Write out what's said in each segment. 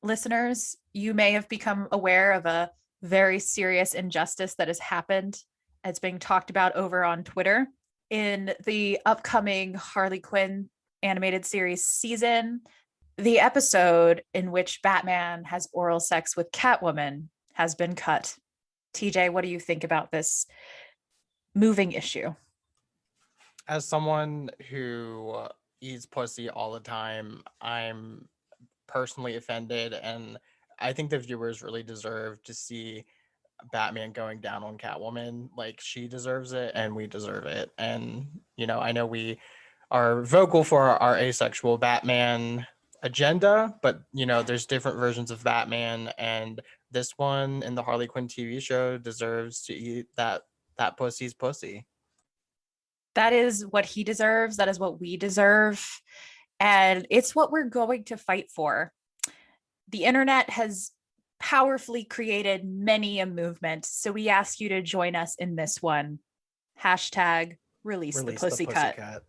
listeners, you may have become aware of a very serious injustice that has happened. It's being talked about over on Twitter. In the upcoming Harley Quinn animated series season, the episode in which Batman has oral sex with Catwoman has been cut. TJ, what do you think about this moving issue? As someone who eats pussy all the time, I'm personally offended, and I think the viewers really deserve to see Batman going down on Catwoman. Like, she deserves it, and we deserve it. And, I know we are vocal for our asexual Batman agenda, but, there's different versions of Batman, and this one in the Harley Quinn TV show deserves to eat that pussy's pussy. That is what he deserves. That is what we deserve. And it's what we're going to fight for. The internet has powerfully created many a movement. So we ask you to join us in this one. Hashtag release the pussy cut.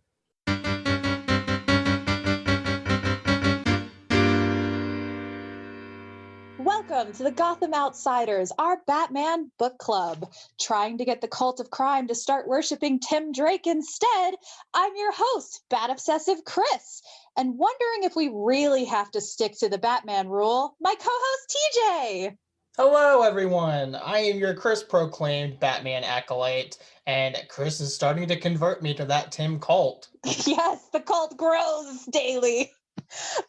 Welcome to the Gotham Outsiders, our Batman book club. Trying to get the cult of crime to start worshiping Tim Drake instead, I'm your host, Bat Obsessive Chris. And wondering if we really have to stick to the Batman rule, my co-host TJ. Hello, everyone. I am your Chris-proclaimed Batman acolyte, and Chris is starting to convert me to that Tim cult. Yes, the cult grows daily.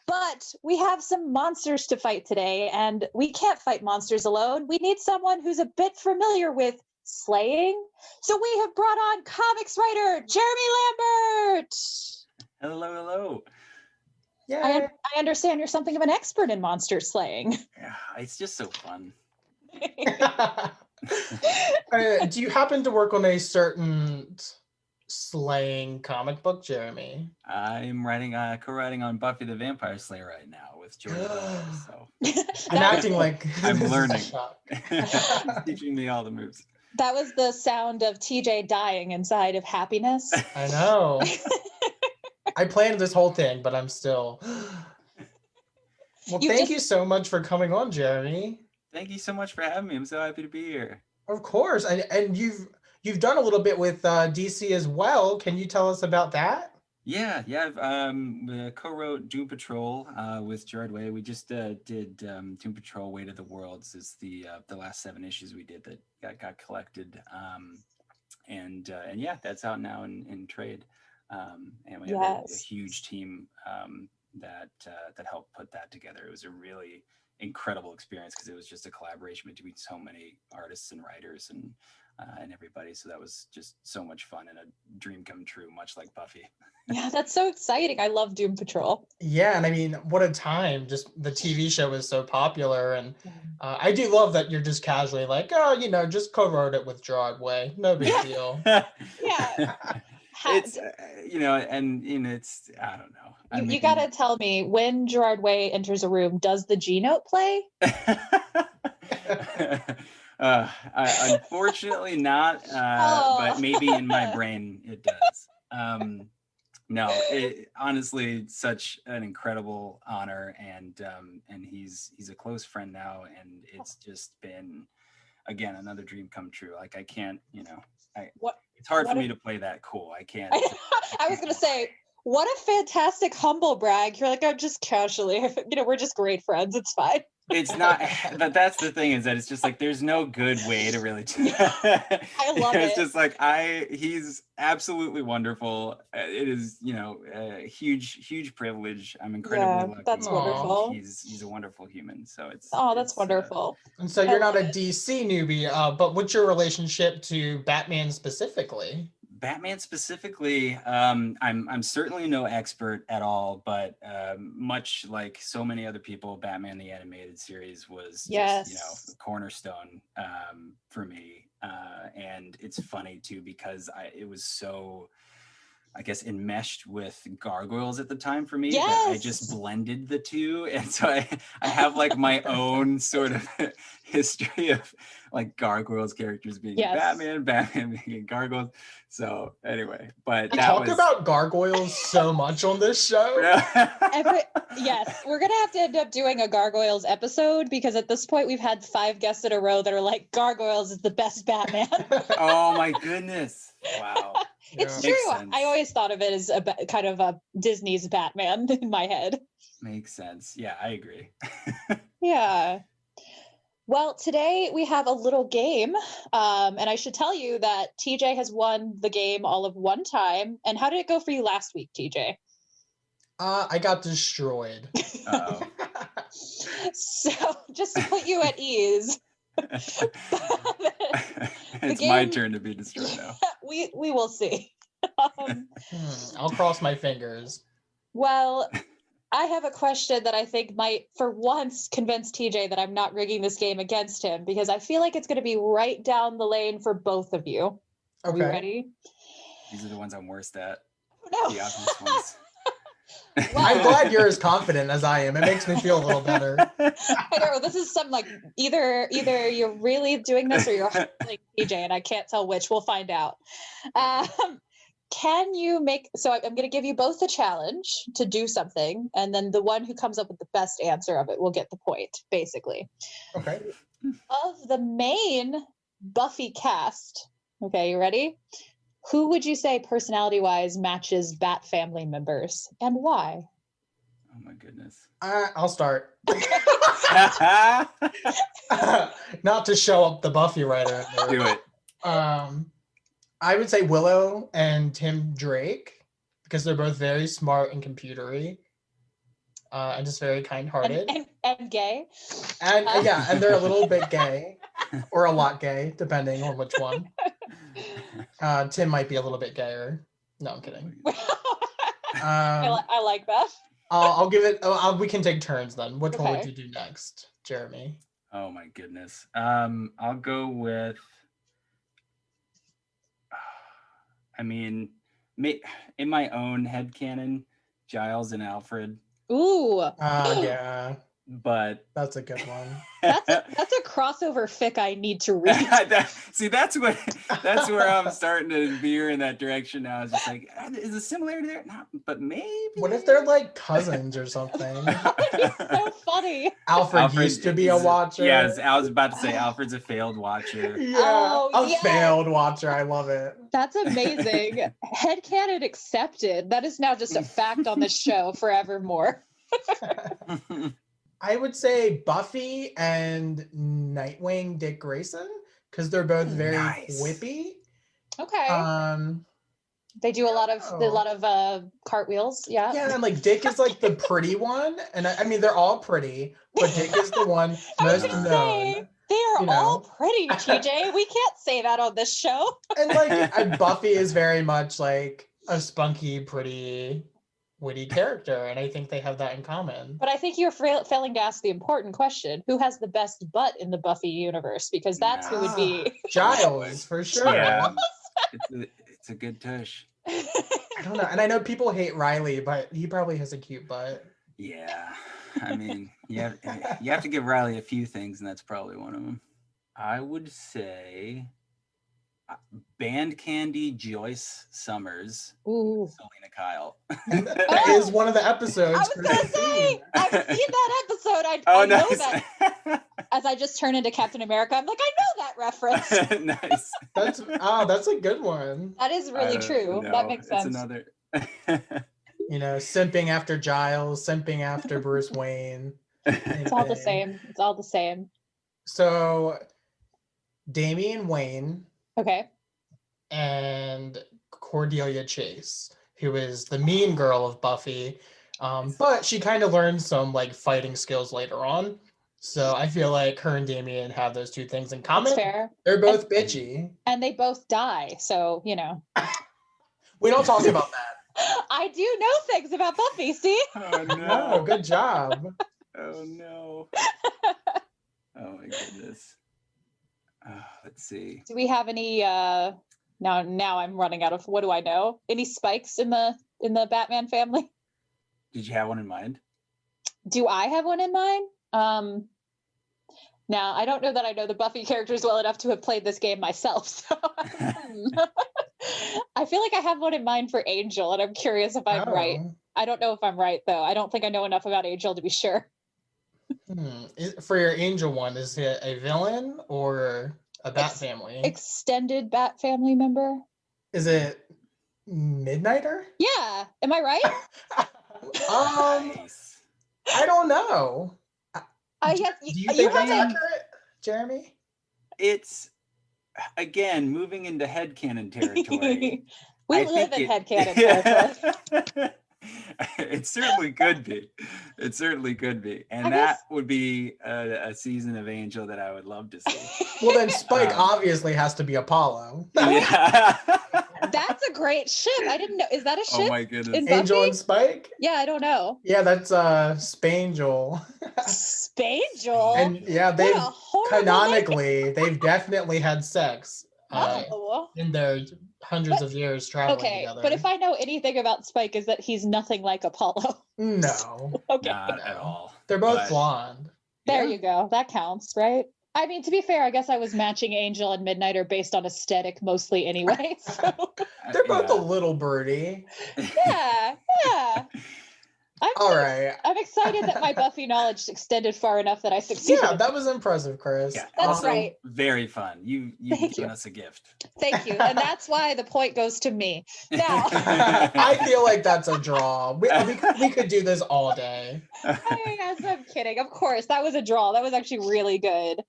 But we have some monsters to fight today, and we can't fight monsters alone. We need someone who's a bit familiar with slaying. So we have brought on comics writer Jeremy Lambert. Hello. Yeah. I understand you're something of an expert in monster slaying. Yeah, it's just so fun. Do you happen to work on a certain slaying comic book, Jeremy? I'm co-writing on Buffy the Vampire Slayer right now with Jordan. So I'm acting like I'm learning. Teaching me all the moves. That was the sound of TJ dying inside of happiness. I know. I planned this whole thing, but I'm still. Well, thank you so much for coming on, Jeremy. Thank you so much for having me. I'm so happy to be here. Of course, and you've done a little bit with DC as well. Can you tell us about that? Yeah. I've co-wrote Doom Patrol with Gerard Way. We just did Doom Patrol: Weight of the Worlds. Is the last 7 issues we did that got collected, and yeah, that's out now in trade. And we have a huge team that helped put that together. It was a really incredible experience because it was just a collaboration between so many artists and writers and everybody. So that was just so much fun and a dream come true, much like Buffy. Yeah, that's so exciting. I love Doom Patrol. Yeah, and I mean, what a time. Just the TV show is so popular. And I do love that you're just casually like, just co-wrote it with Gerard Way. No big deal. Yeah. It's it's I don't know. You gotta tell me, when Gerard Way enters a room, does the G note play? Unfortunately not, but maybe in my brain it does. No, honestly, such an incredible honor, and he's a close friend now, and it's just been, again, another dream come true. Like, I can't, it's hard for me to play that cool. I can't. I was going to say, what a fantastic humble brag. You're like, I'm just casually, we're just great friends. It's fine. It's not, but that's the thing, is that it's just like, there's no good way to really do that. I love it. It's just like, he's absolutely wonderful. It is, a huge privilege. I'm incredibly lucky. That's wonderful. He's a wonderful human. So that's wonderful. And so you're not a DC newbie, but what's your relationship to Batman specifically? Batman specifically, I'm certainly no expert at all, but much like so many other people, Batman the Animated Series was just, a cornerstone for me. And it's funny too, because it was so, I guess, enmeshed with Gargoyles at the time for me. Yes. That I just blended the two. And so I have like my own sort of history of like Gargoyles characters being Yes. Batman being Gargoyles. So anyway, but We that talk was about gargoyles so much on this show. Yes, we're gonna have to end up doing a Gargoyles episode because at this point we've had 5 guests in a row that are like Gargoyles is the best Batman. Oh my goodness! Wow, It's Yeah. true. Makes sense. I always thought of it as kind of a Disney's Batman in my head. makes sense. Yeah, I agree. Yeah. Well, today we have a little game, and I should tell you that TJ has won the game all of one time. And how did it go for you last week, TJ? I got destroyed. Uh-oh. So, just to put you at ease, It's my game- turn to be destroyed now. we will see. I'll cross my fingers. Well, I have a question that I think might, for once, convince TJ that I'm not rigging this game against him because I feel like it's going to be right down the lane for both of you. Are we Okay. ready? These are the ones I'm worst at. No. The obvious ones. I'm glad you're as confident as I am. It makes me feel a little better. I know this is some like either you're really doing this or you're like TJ, and I can't tell which. We'll find out. Can you make? So I'm going to give you both a challenge to do something, and then the one who comes up with the best answer of it will get the point. Basically, Okay. of the main Buffy cast. Okay, you ready? Who would you say personality-wise matches Bat family members, and why? Oh my goodness. I'll start. Not to show up the Buffy writer. Do it. I would say Willow and Tim Drake because they're both very smart and computery, and just very kind-hearted. And gay. And yeah, and they're a little bit gay, or a lot gay, depending on which one. Tim might be a little bit gayer. No, I'm kidding. I like that. I'll give it. We can take turns then. Which one would Okay. you do next, Jeremy? Oh my goodness. I'll go with. I mean, in my own headcanon, Giles and Alfred, Ooh, Yeah, but that's a good one. that's a crossover fic I need to read. see, that's where I'm starting to veer in that direction now. It's just like, is a similarity there? Not, but maybe. What if they're like cousins or something? It's so funny. Alfred used to be a is- watcher. Yes, I was about to say Alfred's a failed watcher. Yeah, Oh, a yes. failed watcher. I love it. That's amazing. Headcanon accepted. That is now just a fact on this show forevermore. I would say Buffy and Nightwing Dick Grayson because they're both very Nice. quippy. Okay. They do a lot of cartwheels. Yeah. Yeah, and like Dick is like the pretty one, and I mean they're all pretty, but Dick is the one I was most gonna known. say, they are you know. all pretty, TJ. We can't say that on this show. And like Buffy is very much like a spunky, pretty, witty character, and I think they have that in common. But I think you're failing to ask the important question: who has the best butt in the Buffy universe? Because that's who would be. Giles for sure. Yeah. It's a good tush. I don't know, and I know people hate Riley, but he probably has a cute butt. Yeah, I mean, you have to give Riley a few things, and that's probably one of them. I would say Band Candy Joyce Summers, Ooh. And Selena Kyle. that is one of the episodes. I was for gonna this say, season. I've seen that episode. Oh, I know nice. that. As I just turn into Captain America, I'm like, I know that reference. Nice. That's a good one. That is really true. That makes sense. It's another. You know, simping after Giles, simping after Bruce Wayne. It's all the same. It's all the same. So, Damian Wayne Okay. and Cordelia Chase, who is the mean girl of Buffy, but she kind of learns some like fighting skills later on. So I feel like her and Damian have those two things in common. That's fair. They're both bitchy. And they both die. So, you know. We don't talk about that. I do know things about Buffy, see? Oh No, no! good job. Oh no! Oh my goodness. Let's see. Do we have any now I'm running out of what do I know? Any spikes in the Batman family? Did you have one in mind? Do I have one in mind? Now, I don't know that I know the Buffy characters well enough to have played this game myself. So I feel like I have one in mind for Angel, and I'm curious if I'm right. I don't know if I'm right, though. I don't think I know enough about Angel to be sure. For your Angel one, is it a villain or a Bat family? Extended Bat family member. Is it Midnighter? Yeah. Am I right? Nice. I don't know. Do you think that's accurate, Jeremy? It's, again, moving into headcanon territory. We live in headcanon territory. It certainly could be. It certainly could be. And that would be a season of Angel that I would love to see. Well, then Spike obviously has to be Apollo. Yeah. That's a great ship. I didn't know. Is that a ship? Oh my goodness. Angel and Spike? Yeah, I don't know. Yeah, that's Spangel. Spangel? And yeah, they've definitely had sex in their hundreds of years traveling together. But if I know anything about Spike is that he's nothing like Apollo. No. Okay. Not at all. They're both blonde. There you go. That counts, right? I mean, to be fair, I guess I was matching Angel and Midnighter based on aesthetic mostly anyway. So. They're both a little birdie. Yeah. I'm excited that my Buffy knowledge extended far enough that I succeeded. Yeah, that was impressive, Chris. Yeah, that's also right. Very fun. You've given us a gift. Thank you. And that's why the point goes to me. Now, I feel like that's a draw. We could do this all day. Yes, I'm kidding. Of course, that was a draw. That was actually really good.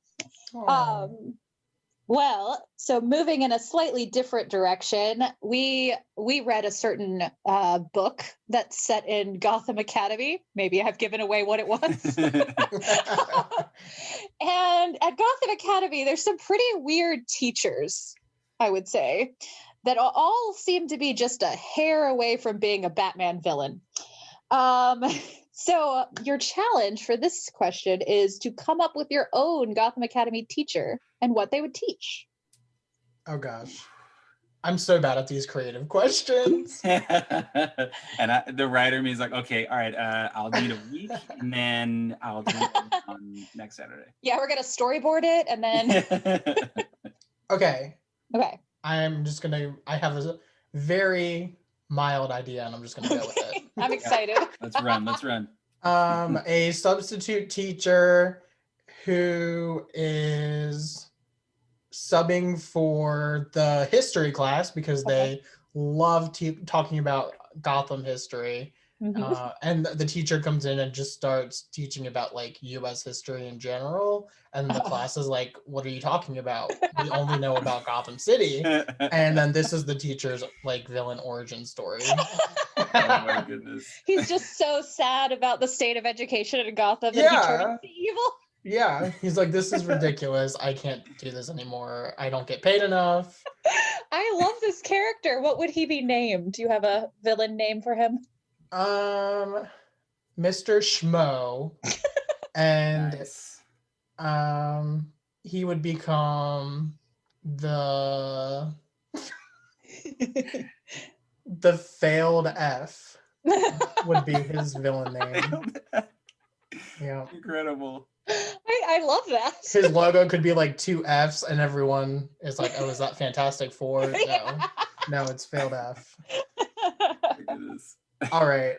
Well, so moving in a slightly different direction, we read a certain book that's set in Gotham Academy. Maybe I've given away what it was. And at Gotham Academy, there's some pretty weird teachers, I would say, that all seem to be just a hair away from being a Batman villain. So your challenge for this question is to come up with your own Gotham Academy teacher and what they would teach. Oh gosh. I'm so bad at these creative questions. And the writer me is like, okay, all right, I'll need a week and then I'll do it on next Saturday. Yeah, we're going to storyboard it and then... Okay. I have a very mild idea and I'm just going to go with it. I'm excited. Let's run. A substitute teacher who is subbing for the history class because they love talking about Gotham history. Mm-hmm. And the teacher comes in and just starts teaching about like US history in general. And the class is like, what are you talking about? We only know about Gotham City. And then this is the teacher's like villain origin story. Oh my goodness. He's just so sad about the state of education in Gotham that he turns evil. Yeah. He's like, this is ridiculous. I can't do this anymore. I don't get paid enough. I love this character. What would he be named? Do you have a villain name for him? Mr. Schmo. And nice. He would become the failed F would be his villain name. Yeah. Incredible. I love that. His logo could be like 2 Fs and everyone is like, oh, is that Fantastic Four? No, it's failed F. All right.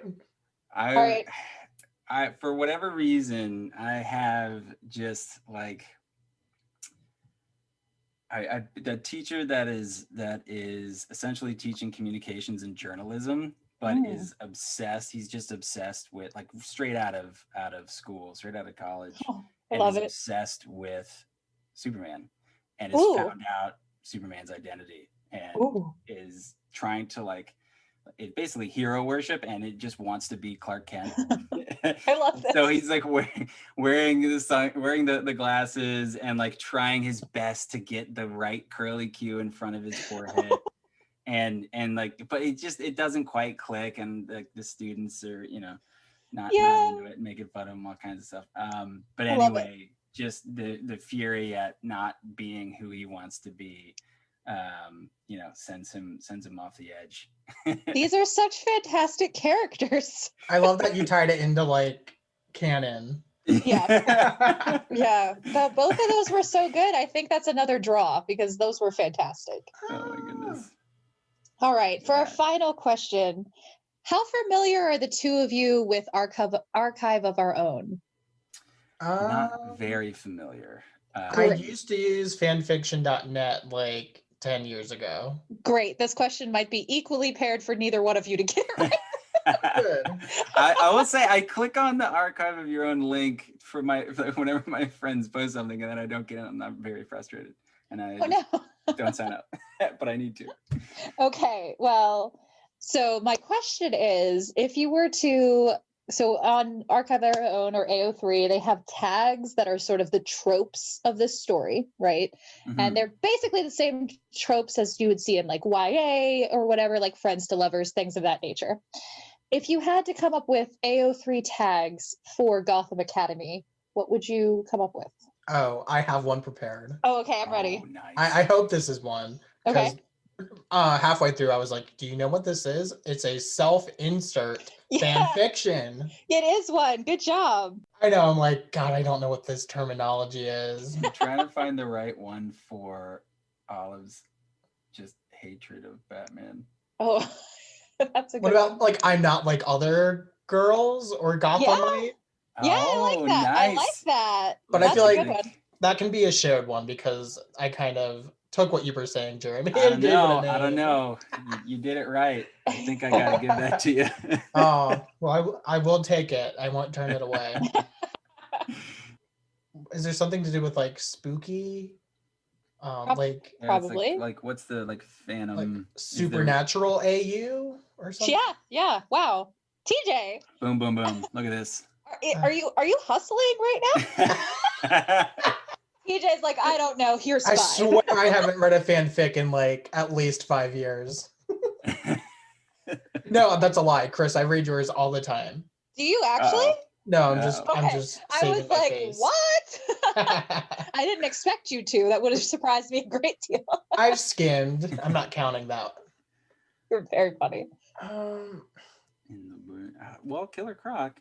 I for whatever reason, I have just like the teacher that is essentially teaching communications and journalism, but is obsessed. He's just obsessed with like straight out of school, straight out of college, and is obsessed with Superman, and has found out Superman's identity and is trying to like. It's basically hero worship, and it just wants to be Clark Kent. I love this. So he's like wearing the glasses and like trying his best to get the right curly Q in front of his forehead, and like, but it doesn't quite click, and like the students are not into it, making fun of him, all kinds of stuff. But anyway, just the fury at not being who he wants to be. Sends him off the edge. These are such fantastic characters. I love that you tied it into like canon. Yeah. Yeah. Both of those were so good. I think that's another draw because those were fantastic. Oh my goodness. All right. For our Yeah. final question, how familiar are the two of you with Archive of Our Own? Not very familiar. I used to use fanfiction.net like 10 years ago. Great. This question might be equally paired for neither one of you to get right. Good. I will say I click on the Archive of Your Own link for whenever my friends post something and then I don't get it, I'm very frustrated and I don't sign up, but I need to. Okay. Well, so my question is, if you were to, so on Archive of Our Own or AO3, they have tags that are sort of the tropes of this story, right? Mm-hmm. And they're basically the same tropes as you would see in like YA or whatever, like friends to lovers, things of that nature. If you had to come up with AO3 tags for Gotham Academy, what would you come up with? Oh, I have one prepared. Oh, okay, I'm ready. Oh, nice. I hope this is one. Okay. Halfway through, I was like, do you know what this is? It's a self-insert fan fiction. It is one. Good job. I know. I'm like, God, I don't know what this terminology is. I'm trying to find the right one for Olive's just hatred of Batman. Oh, that's a good What about one. like I'm not like other girls or Gothamite? Yeah, I like that. Nice. I like that. But That's I feel a like good one. that can be a shared one because I kind of took what you were saying, Jeremy. I and gave it a don't name. know. You did it right. I think I gotta give that to you. Oh, well, I will take it. I won't turn it away. Is there something to do with like spooky? Like Yeah, it's Probably. like what's the like Phantom? like supernatural AU or something? Yeah. Wow. TJ, Boom, boom, boom. Look at this. are you hustling right now? TJ's like, I don't know. Here's I five. swear I haven't read a fanfic in like at least 5 years. No, that's a lie, Chris. I read yours all the time. Do you actually? No, No. I'm just I saving was my like, face. what? I didn't expect you to. That would have surprised me a great deal. I've skimmed. I'm not counting that. You're very funny. Well, Killer Croc.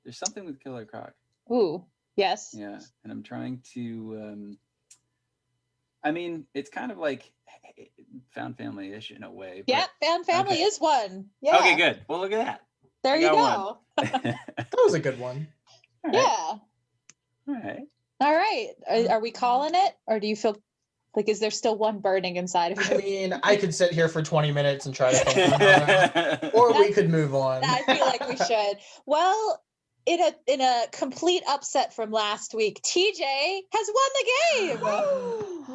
There's something with Killer Croc. Ooh, yes. Yeah, and I'm trying to. I mean, it's kind of like found family-ish in a way. But, Yeah, found family okay. is one. Yeah. Okay, good. Well, look at that. There I you got go. That was a good one. All right. Yeah. All right. All right. Are we calling it, or do you feel like is there still one burning inside of I you? mean, I could sit here for 20 minutes and try to think of another, or we could move on. I feel like we should. Well, in a complete upset from last week, TJ has won the game.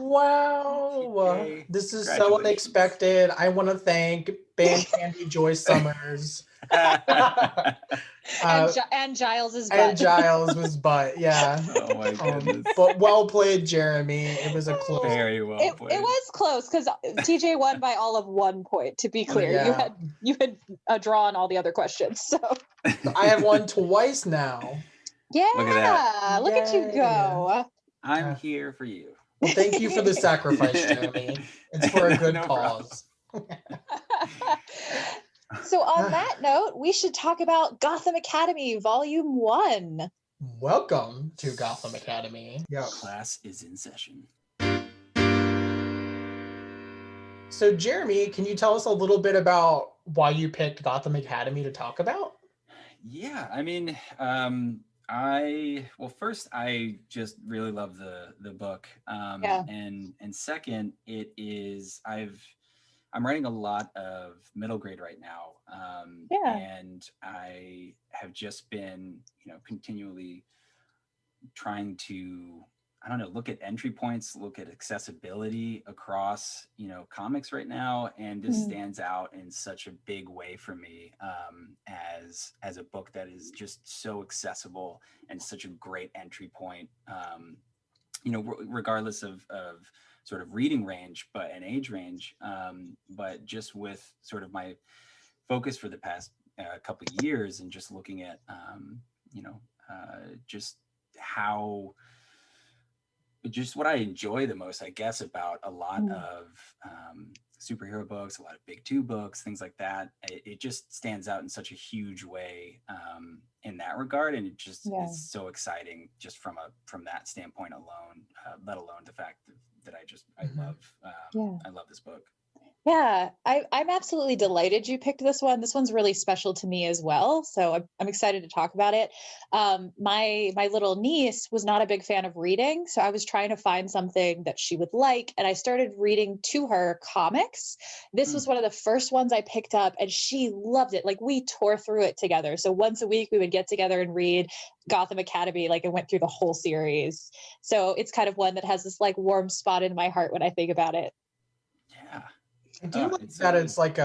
Wow. TJ, This is so congratulations. unexpected. I want to thank Band Candy Joy Summers. And Giles's butt. And Giles' butt, yeah. Oh my goodness. But well played, Jeremy. It was a close. Very well It played. was close because TJ won by all of 1 point. To be clear, Yeah. you had drawn all the other questions. So I have won twice now. yeah, Look at that. look at you go. I'm here for you. Well, thank you for the sacrifice, Jeremy. It's for a good No cause. So on that note, we should talk about Gotham Academy Volume 1. Welcome to Gotham Academy. Yeah. Class is in session. So, Jeremy, can you tell us a little bit about why you picked Gotham Academy to talk about? Yeah, I mean, first I just really love the book, Yeah. and second, it is I'm writing a lot of middle grade right now, Yeah. and I have just been continually trying to look at entry points, look at accessibility across comics right now, and this stands out in such a big way for me as a book that is just so accessible and such a great entry point, regardless of sort of reading range and age range, but just with sort of my focus for the past couple of years and just looking at just how just what I enjoy the most, I guess, about a lot of superhero books, a lot of big two books, things like that. It just stands out in such a huge way in that regard, and it just is so exciting just from that standpoint alone. Let alone the fact that I love this book. Yeah, I'm absolutely delighted you picked this one. This one's really special to me as well, so I'm excited to talk about it. My little niece was not a big fan of reading, so I was trying to find something that she would like, and I started reading to her comics. This was one of the first ones I picked up, and she loved it. Like, we tore through it together. So once a week we would get together and read Gotham Academy, like, and went through the whole series. So it's kind of one that has this like warm spot in my heart when I think about it. Yeah. I do like that it's like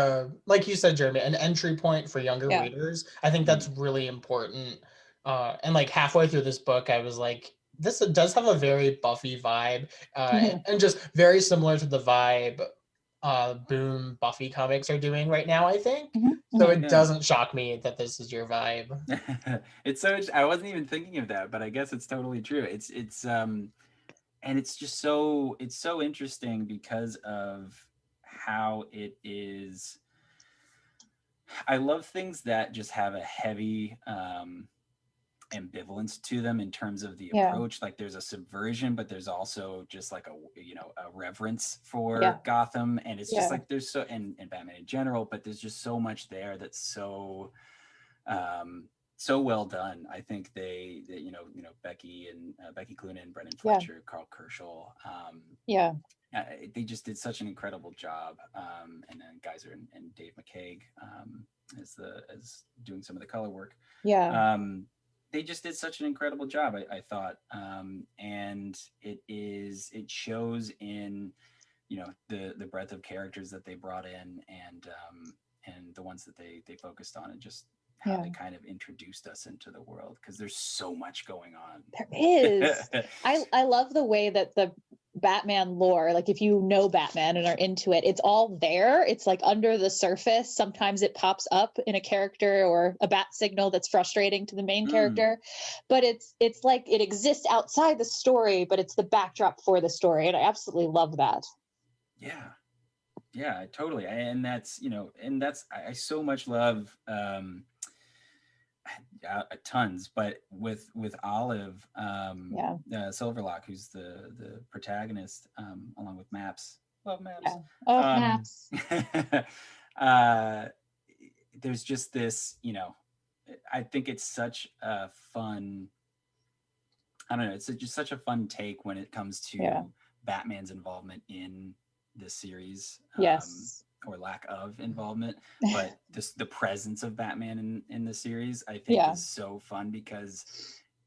like you said, Jeremy, an entry point for younger readers. I think that's really important. And like halfway through this book, I was like, this does have a very Buffy vibe, and just very similar to the vibe Boom Buffy comics are doing right now, I think. So it doesn't shock me that this is your vibe. It's so, I wasn't even thinking of that, but I guess it's totally true. It's and it's just so interesting because of how it is. I love things that just have a heavy ambivalence to them in terms of the approach. Like, there's a subversion, but there's also just like a reverence for Gotham, and it's just like there's so and Batman in general, but there's just so much there that's so well done. I think they Becky Cloonan, Brenden, Fletcher, Karl, Kerschl, they just did such an incredible job. And then Geiser and Dave McCaig as doing some of the color work. They just did such an incredible job, I thought. And it shows in the breadth of characters that they brought in, and the ones that they focused on, and just how they kind of introduced us into the world, because there's so much going on. There is. I love the way that the Batman lore, like if you know Batman and are into it, it's all there. It's like under the surface. Sometimes it pops up in a character or a bat signal that's frustrating to the main character, but it's like it exists outside the story, but it's the backdrop for the story, and I absolutely love that. Yeah, totally. And that's I so much love tons, but with Olive Silverlock, who's the protagonist, along with Maps. Love Maps. Maps. There's just this, I think it's such a fun, I don't know, it's just such a fun take when it comes to Batman's involvement in this series. Or lack of involvement, but the presence of Batman in the series, I think, is so fun, because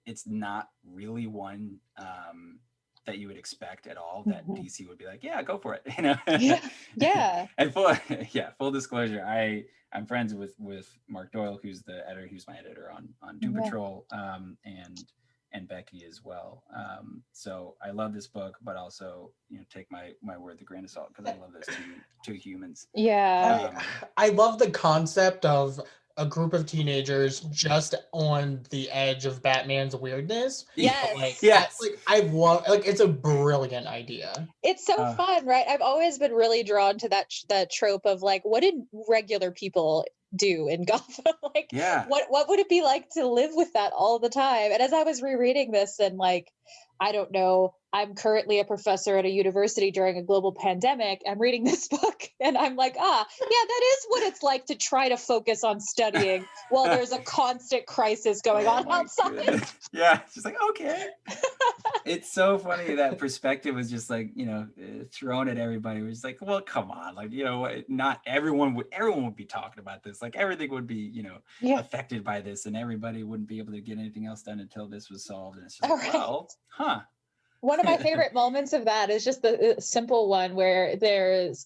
it's not really one that you would expect at all that DC would be like, yeah, go for it, And full disclosure, I'm friends with Mark Doyle, who's my editor on Doom Patrol, and Becky as well. So I love this book, but also, take my word with a grain of salt, because I love those two humans. I love the concept of a group of teenagers just on the edge of Batman's weirdness. I love, it's a brilliant idea. It's so fun, right? I've always been really drawn to that trope of like, what did regular people do in Gotham? What would it be like to live with that all the time? And as I was rereading this, and like, I don't know, I'm currently a professor at a university during a global pandemic. I'm reading this book and I'm like, that is what it's like to try to focus on studying while there's a constant crisis going on outside. Goodness. Yeah, it's just like, okay. It's so funny that perspective was just like, thrown at everybody. It was like, well, come on, like, not everyone would be talking about this. Like, everything would be, affected by this, and everybody wouldn't be able to get anything else done until this was solved. And it's just like, well, One of my favorite moments of that is just the simple one where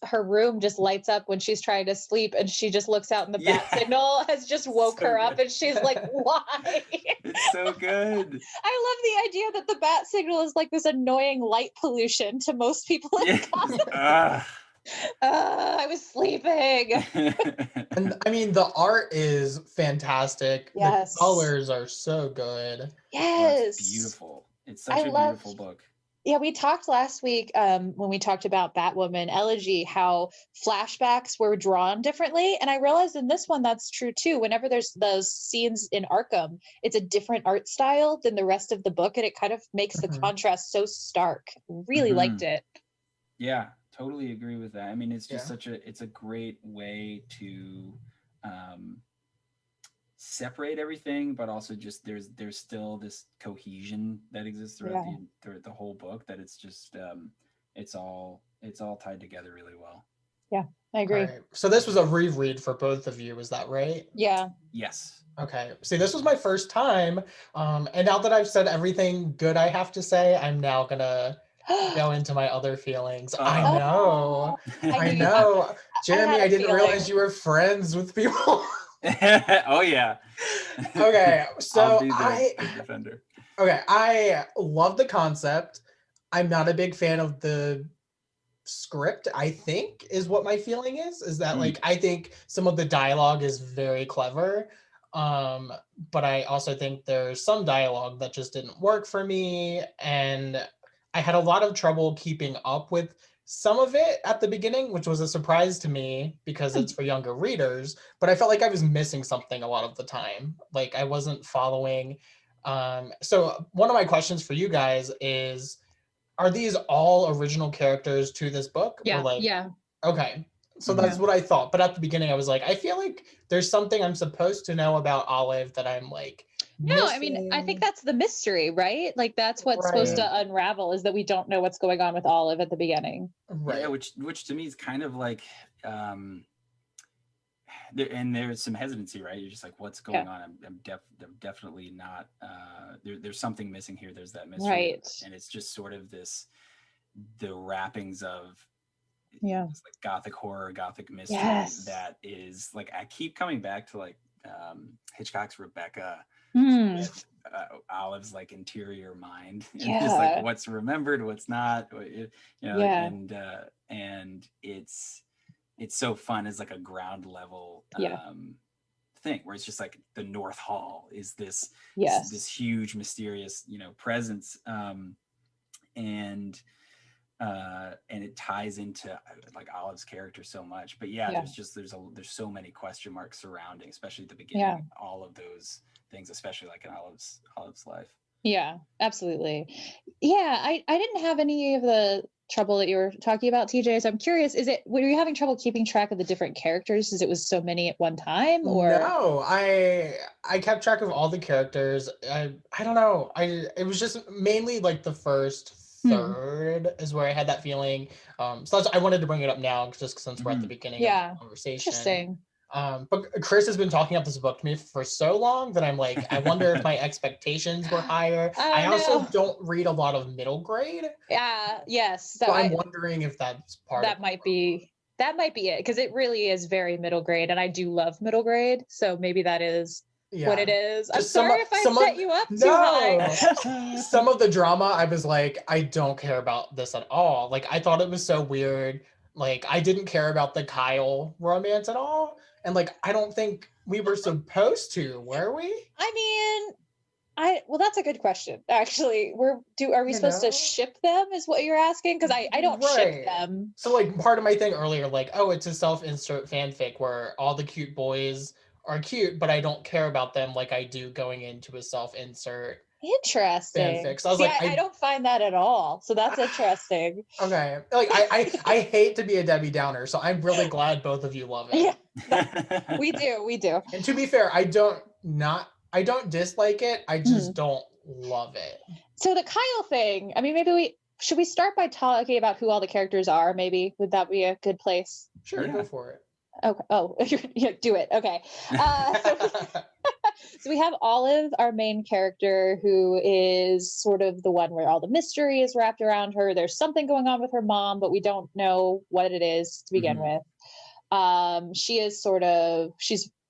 her room just lights up when she's trying to sleep, and she just looks out and the bat signal has just woke her up, and she's like, why? It's so good. I love the idea that the bat signal is like this annoying light pollution to most people in Gotham. I was sleeping. And I mean, the art is fantastic. Yes. The colors are so good. Yes. It's beautiful. It's such a beautiful book. Yeah, we talked last week when we talked about Batwoman Elegy, how flashbacks were drawn differently. And I realized in this one that's true too. Whenever there's those scenes in Arkham, it's a different art style than the rest of the book. And it kind of makes the contrast so stark. Really liked it. Yeah, totally agree with that. I mean, it's just Yeah. it's a great way to separate everything, but also just there's still this cohesion that exists throughout the whole book, that it's just it's all tied together really well. Yeah, I agree. Right. So this was a reread for both of you, is that right? Yeah. Yes. Okay. See, this was my first time, and now that I've said everything good I have to say, I'm now gonna go into my other feelings. I know. I know. Jeremy, I didn't realize you were friends with people. Oh yeah. Okay, so I'll be the defender. Okay, I love the concept. I'm not a big fan of the script, I think, is what my feeling is that like I think some of the dialogue is very clever. But I also think there's some dialogue that just didn't work for me, and I had a lot of trouble keeping up with some of it at the beginning, which was a surprise to me because it's for younger readers, but I felt like I was missing something a lot of the time. Like I wasn't following. So one of my questions for you guys is, are these all original characters to this book? Yeah. Or like, yeah. Okay. So that's what I thought. But at the beginning I was like, I feel like there's something I'm supposed to know about Olive that I'm like No, I mean, I think that's the mystery, right? Like that's what's supposed to unravel, is that we don't know what's going on with Olive at the beginning. Right. Yeah, which to me is kind of like there's some hesitancy, right? You're just like, what's going on? I'm definitely not there's something missing here. There's that mystery. Right. And it's just sort of the wrappings of it's like gothic horror, gothic mystery that is like, I keep coming back to like Hitchcock's Rebecca with Olive's like interior mind, and just like what's remembered, what's not, and it's so fun as like a ground level thing where it's just like the North Hall is this huge mysterious presence, and it ties into like Olive's character so much. But there's so many question marks surrounding, especially at the beginning, all of those things, especially like in Olive's life. Yeah, absolutely. Yeah, I didn't have any of the trouble that you were talking about, TJ. So I'm curious, were you having trouble keeping track of the different characters because it was so many at one time? Or no, I kept track of all the characters. I don't know. It was just mainly like the first third is where I had that feeling. So I wanted to bring it up now just since we're at the beginning of the conversation. Interesting. But Chris has been talking about this book to me for so long that I'm like, I wonder if my expectations were higher. I also don't read a lot of middle grade. Yes. So I'm wondering if that's part of it. That might be it, because it really is very middle grade, and I do love middle grade. So maybe that is what it is. I'm sorry if I set you up too high. Some of the drama, I was like, I don't care about this at all. Like, I thought it was so weird. Like, I didn't care about the Kyle romance at all. And like, I don't think we were supposed to, were we? I mean, well, that's a good question. Actually, are we supposed to ship them? Is what you're asking? Because I don't ship them. So like, part of my thing earlier, like, oh, it's a self-insert fanfic where all the cute boys are cute, but I don't care about them like I do going into a self-insert. Interesting. Fanfic. So I was I don't find that at all. So that's interesting. Okay. Like I hate to be a Debbie Downer, so I'm really glad both of you love it. Yeah, we do. And to be fair, I don't dislike it. I just don't love it. So the Kyle thing, I mean, maybe should we start by talking about who all the characters are? Maybe would that be a good place? Sure, go for it. Okay. Oh, do it. Okay. So we have Olive, our main character, who is sort of the one where all the mystery is wrapped around her. There's something going on with her mom, but we don't know what it is to begin with. She's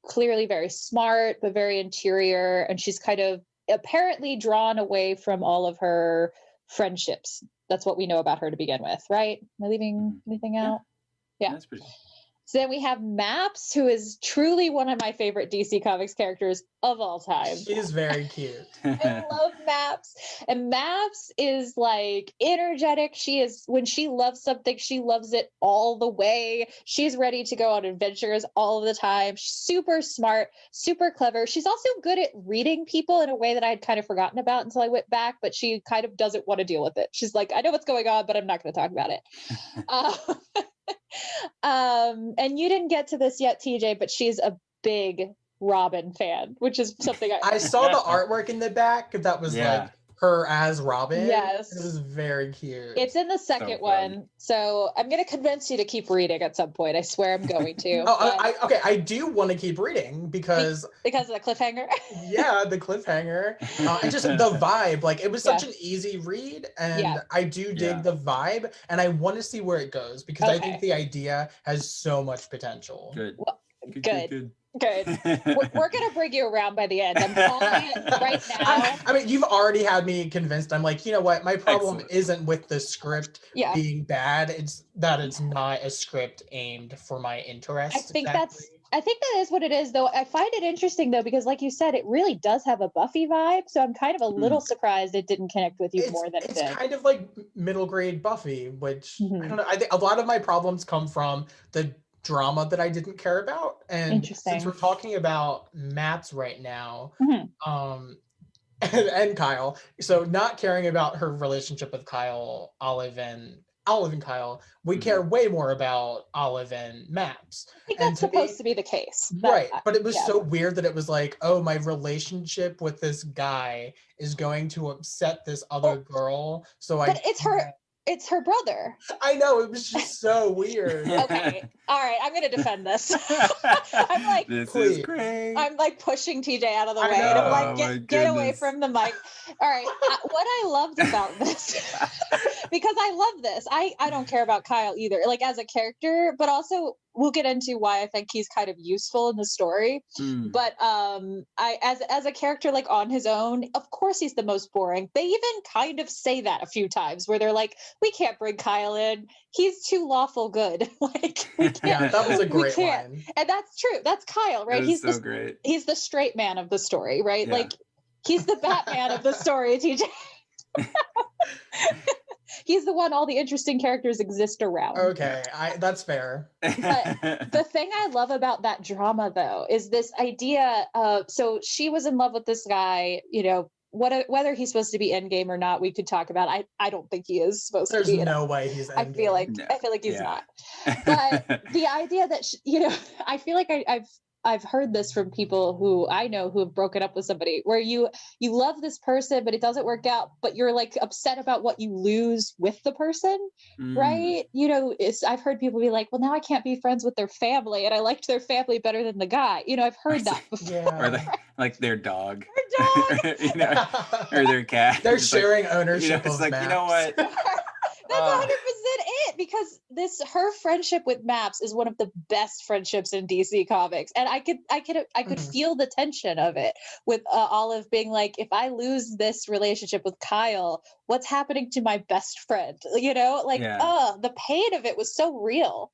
clearly very smart, but very interior. And she's kind of apparently drawn away from all of her friendships. That's what we know about her to begin with, right? Am I leaving anything out? Yeah. That's pretty. So then we have Maps, who is truly one of my favorite DC Comics characters of all time. She's very cute. I love Maps. And Maps is like energetic. When she loves something, she loves it all the way. She's ready to go on adventures all the time. She's super smart, super clever. She's also good at reading people in a way that I'd kind of forgotten about until I went back, but she kind of doesn't want to deal with it. She's like, I know what's going on, but I'm not going to talk about it. And you didn't get to this yet, TJ, but she's a big Robin fan, which is something I saw the artwork in the back that was like her as Robin. Yes. It was very cute. It's in the second one. So I'm going to convince you to keep reading at some point. I swear I'm going to. I do want to keep reading because of the cliffhanger. Yeah, the cliffhanger. And just the vibe. Like, it was such an easy read, and I do dig the vibe, and I want to see where it goes because I think the idea has so much potential. Good. Well, good. We're gonna bring you around by the end. I'm calling it right now. I mean, you've already had me convinced. I'm like, you know what? My problem isn't with the script being bad. It's that it's not a script aimed for my interest. I think that is what it is, though. I find it interesting, though, because like you said, it really does have a Buffy vibe. So I'm kind of a little surprised it didn't connect with you more than it did. It's kind of like middle grade Buffy, which I don't know. I think a lot of my problems come from the drama that I didn't care about. And since we're talking about Maps right now, and Kyle, so not caring about her relationship with Kyle, Olive and Kyle, we care way more about Olive and Maps. I think that's supposed to be the case. Right. But it was so weird that it was like, oh, my relationship with this guy is going to upset this other girl. But it's her brother. I know, it was just so weird. Okay. All right, I'm going to defend this. I'm like, this is great. I'm like pushing TJ out of the way. And I'm like, get away from the mic. All right. What I loved about this, because I love this. I don't care about Kyle either, like as a character, but also we'll get into why I think he's kind of useful in the story. But as a character, like on his own, of course he's the most boring. They even kind of say that a few times where they're like, we can't bring Kyle in. He's too lawful good. Like, we can't. Yeah, that was a great line. And that's true. That's Kyle, right? He's so great. He's the straight man of the story, right? Yeah. Like, he's the Batman of the story, TJ. He's the one all the interesting characters exist around. Okay, that's fair. But the thing I love about that drama, though, is this idea of, so she was in love with this guy, you know, whether he's supposed to be endgame or not, we could talk about. I don't think he is supposed to be. There's no way he's endgame. I feel like he's not. But the idea that I feel like I've heard this from people who I know who have broken up with somebody, where you love this person but it doesn't work out, but you're like upset about what you lose with the person, right? You know, I've heard people be like, well, now I can't be friends with their family, and I liked their family better than the guy. You know, I've heard that before. Or like their dog. Their dog. You know, or their cat. They're sharing ownership. It's like, Maps. You know what? That's 100% it, because her friendship with Maps is one of the best friendships in DC Comics, and I could feel the tension of it with Olive being like, if I lose this relationship with Kyle, what's happening to my best friend? You know, like, the pain of it was so real.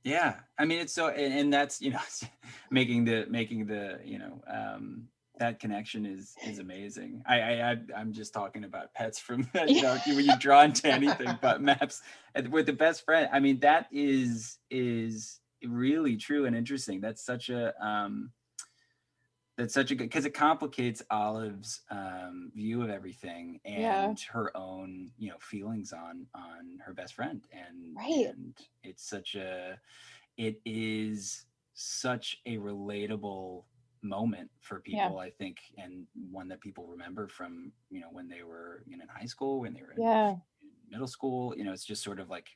Yeah, I mean, it's so, and that's, you know, making the you know, that connection is amazing. I'm just talking about pets from you know, when you draw into anything but Maps with the best friend. I mean, that is really true and interesting. That's such a good, because it complicates Olive's view of everything and her own, you know, feelings on her best friend, and it is such a relatable moment for people, I think, and one that people remember from, you know, when they were, you know, in high school, when they were in middle school. You know, it's just sort of like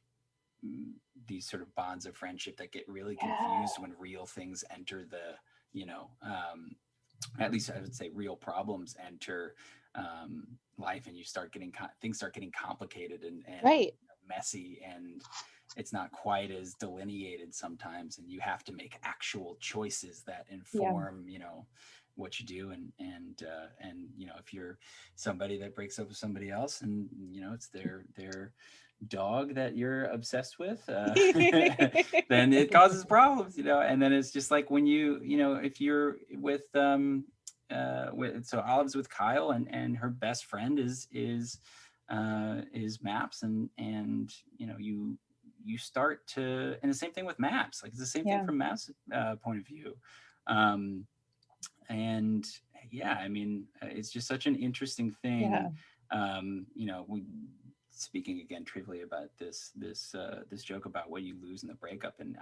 these sort of bonds of friendship that get really confused when real things enter the, you know, at least I would say real problems enter life, and you start getting things start getting complicated and messy, and it's not quite as delineated sometimes, and you have to make actual choices that inform, you know, what you do, and you know, if you're somebody that breaks up with somebody else and you know it's their dog that you're obsessed with, then it causes problems, you know. And then it's just like when you know, if you're with so Olive's with Kyle, and her best friend is Maps, and you know, you start to, and the same thing with Maps, like it's the same thing from Maps point of view. And yeah, I mean, it's just such an interesting thing. You know, speaking again trivially about this joke about what you lose in the breakup, and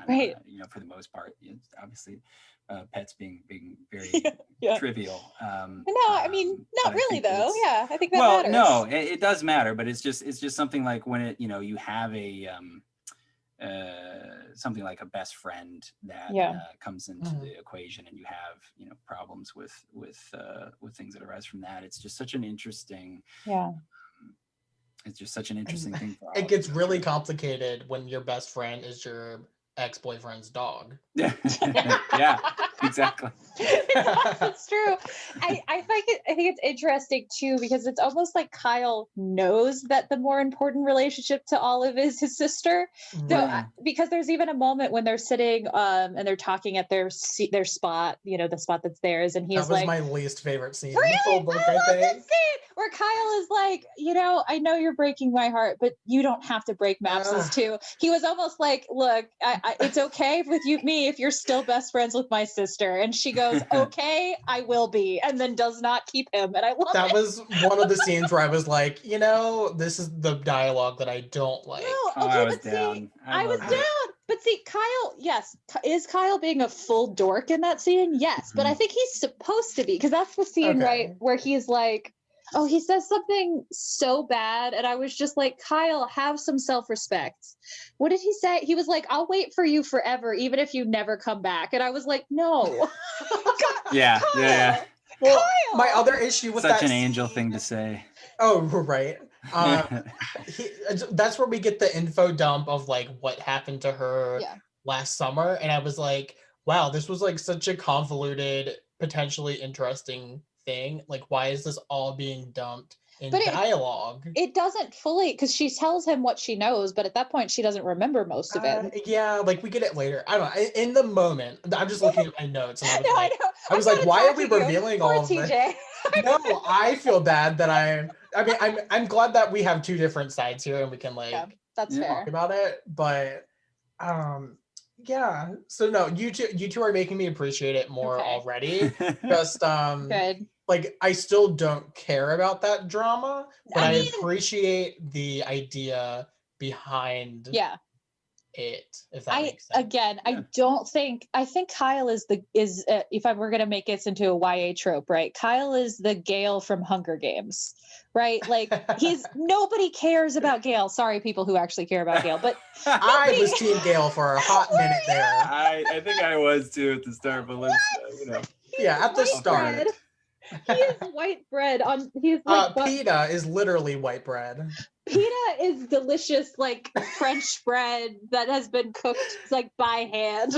you know, for the most part, it's obviously pets being very trivial. No, I mean, not really though. I think that matters. No, it does matter, but it's just something like when it, you know, you have a something like a best friend that comes into the equation, and you have, you know, problems with things that arise from that. It's just such an interesting it's just such an interesting thing. It gets really complicated when your best friend is your ex-boyfriend's dog. Yeah, exactly. That's true. I think it's interesting too, because it's almost like Kyle knows that the more important relationship to Olive is his sister. So because there's even a moment when they're sitting and they're talking at their spot, you know, the spot that's theirs, and he's like, that was my least favorite scene. Really? I love that scene where Kyle is like, you know, I know you're breaking my heart, but you don't have to break Maps's too. He was almost like, look, it's okay with me if you're still best friends with my sister. And she goes, okay, I will be, and then does not keep him. And I love that. Was one of the scenes where I was like, you know, this is the dialogue that I don't like. No, okay, I was down. I was down. But see, Kyle, yes, is Kyle being a full dork in that scene? Yes, but I think he's supposed to be, because that's the scene, right, where he's like, oh, he says something so bad, and I was just like, Kyle, have some self-respect. What did he say? He was like, I'll wait for you forever, even if you never come back. And I was like, no. Yeah. Well, Kyle! My other issue with such an angel thing to say. Oh, right. That's where we get the info dump of like what happened to her last summer, and I was like, wow, this was like such a convoluted, potentially interesting thing. Like, why is this all being dumped in dialogue? It doesn't fully, because she tells him what she knows, but at that point she doesn't remember most of it. Yeah, like we get it later. I don't know. In the moment, I'm just looking at my notes, and I was like, why are we revealing all of this? No, I feel bad that I'm glad that we have two different sides here, and we can that's fair. talk about it. But yeah. So no, you two are making me appreciate it more already. Just good. Like, I still don't care about that drama, but I appreciate the idea behind it, if that makes sense. Again, I think Kyle is if we're gonna make it into a YA trope, right? Kyle is the Gale from Hunger Games, right? Like, nobody cares about Gale. Sorry, people who actually care about Gale, but I was Team Gale for a hot minute there. I think I was too at the start, but let's at the start. He is white bread on. He's like pita is literally white bread. Pita is delicious, like French bread that has been cooked like by hand.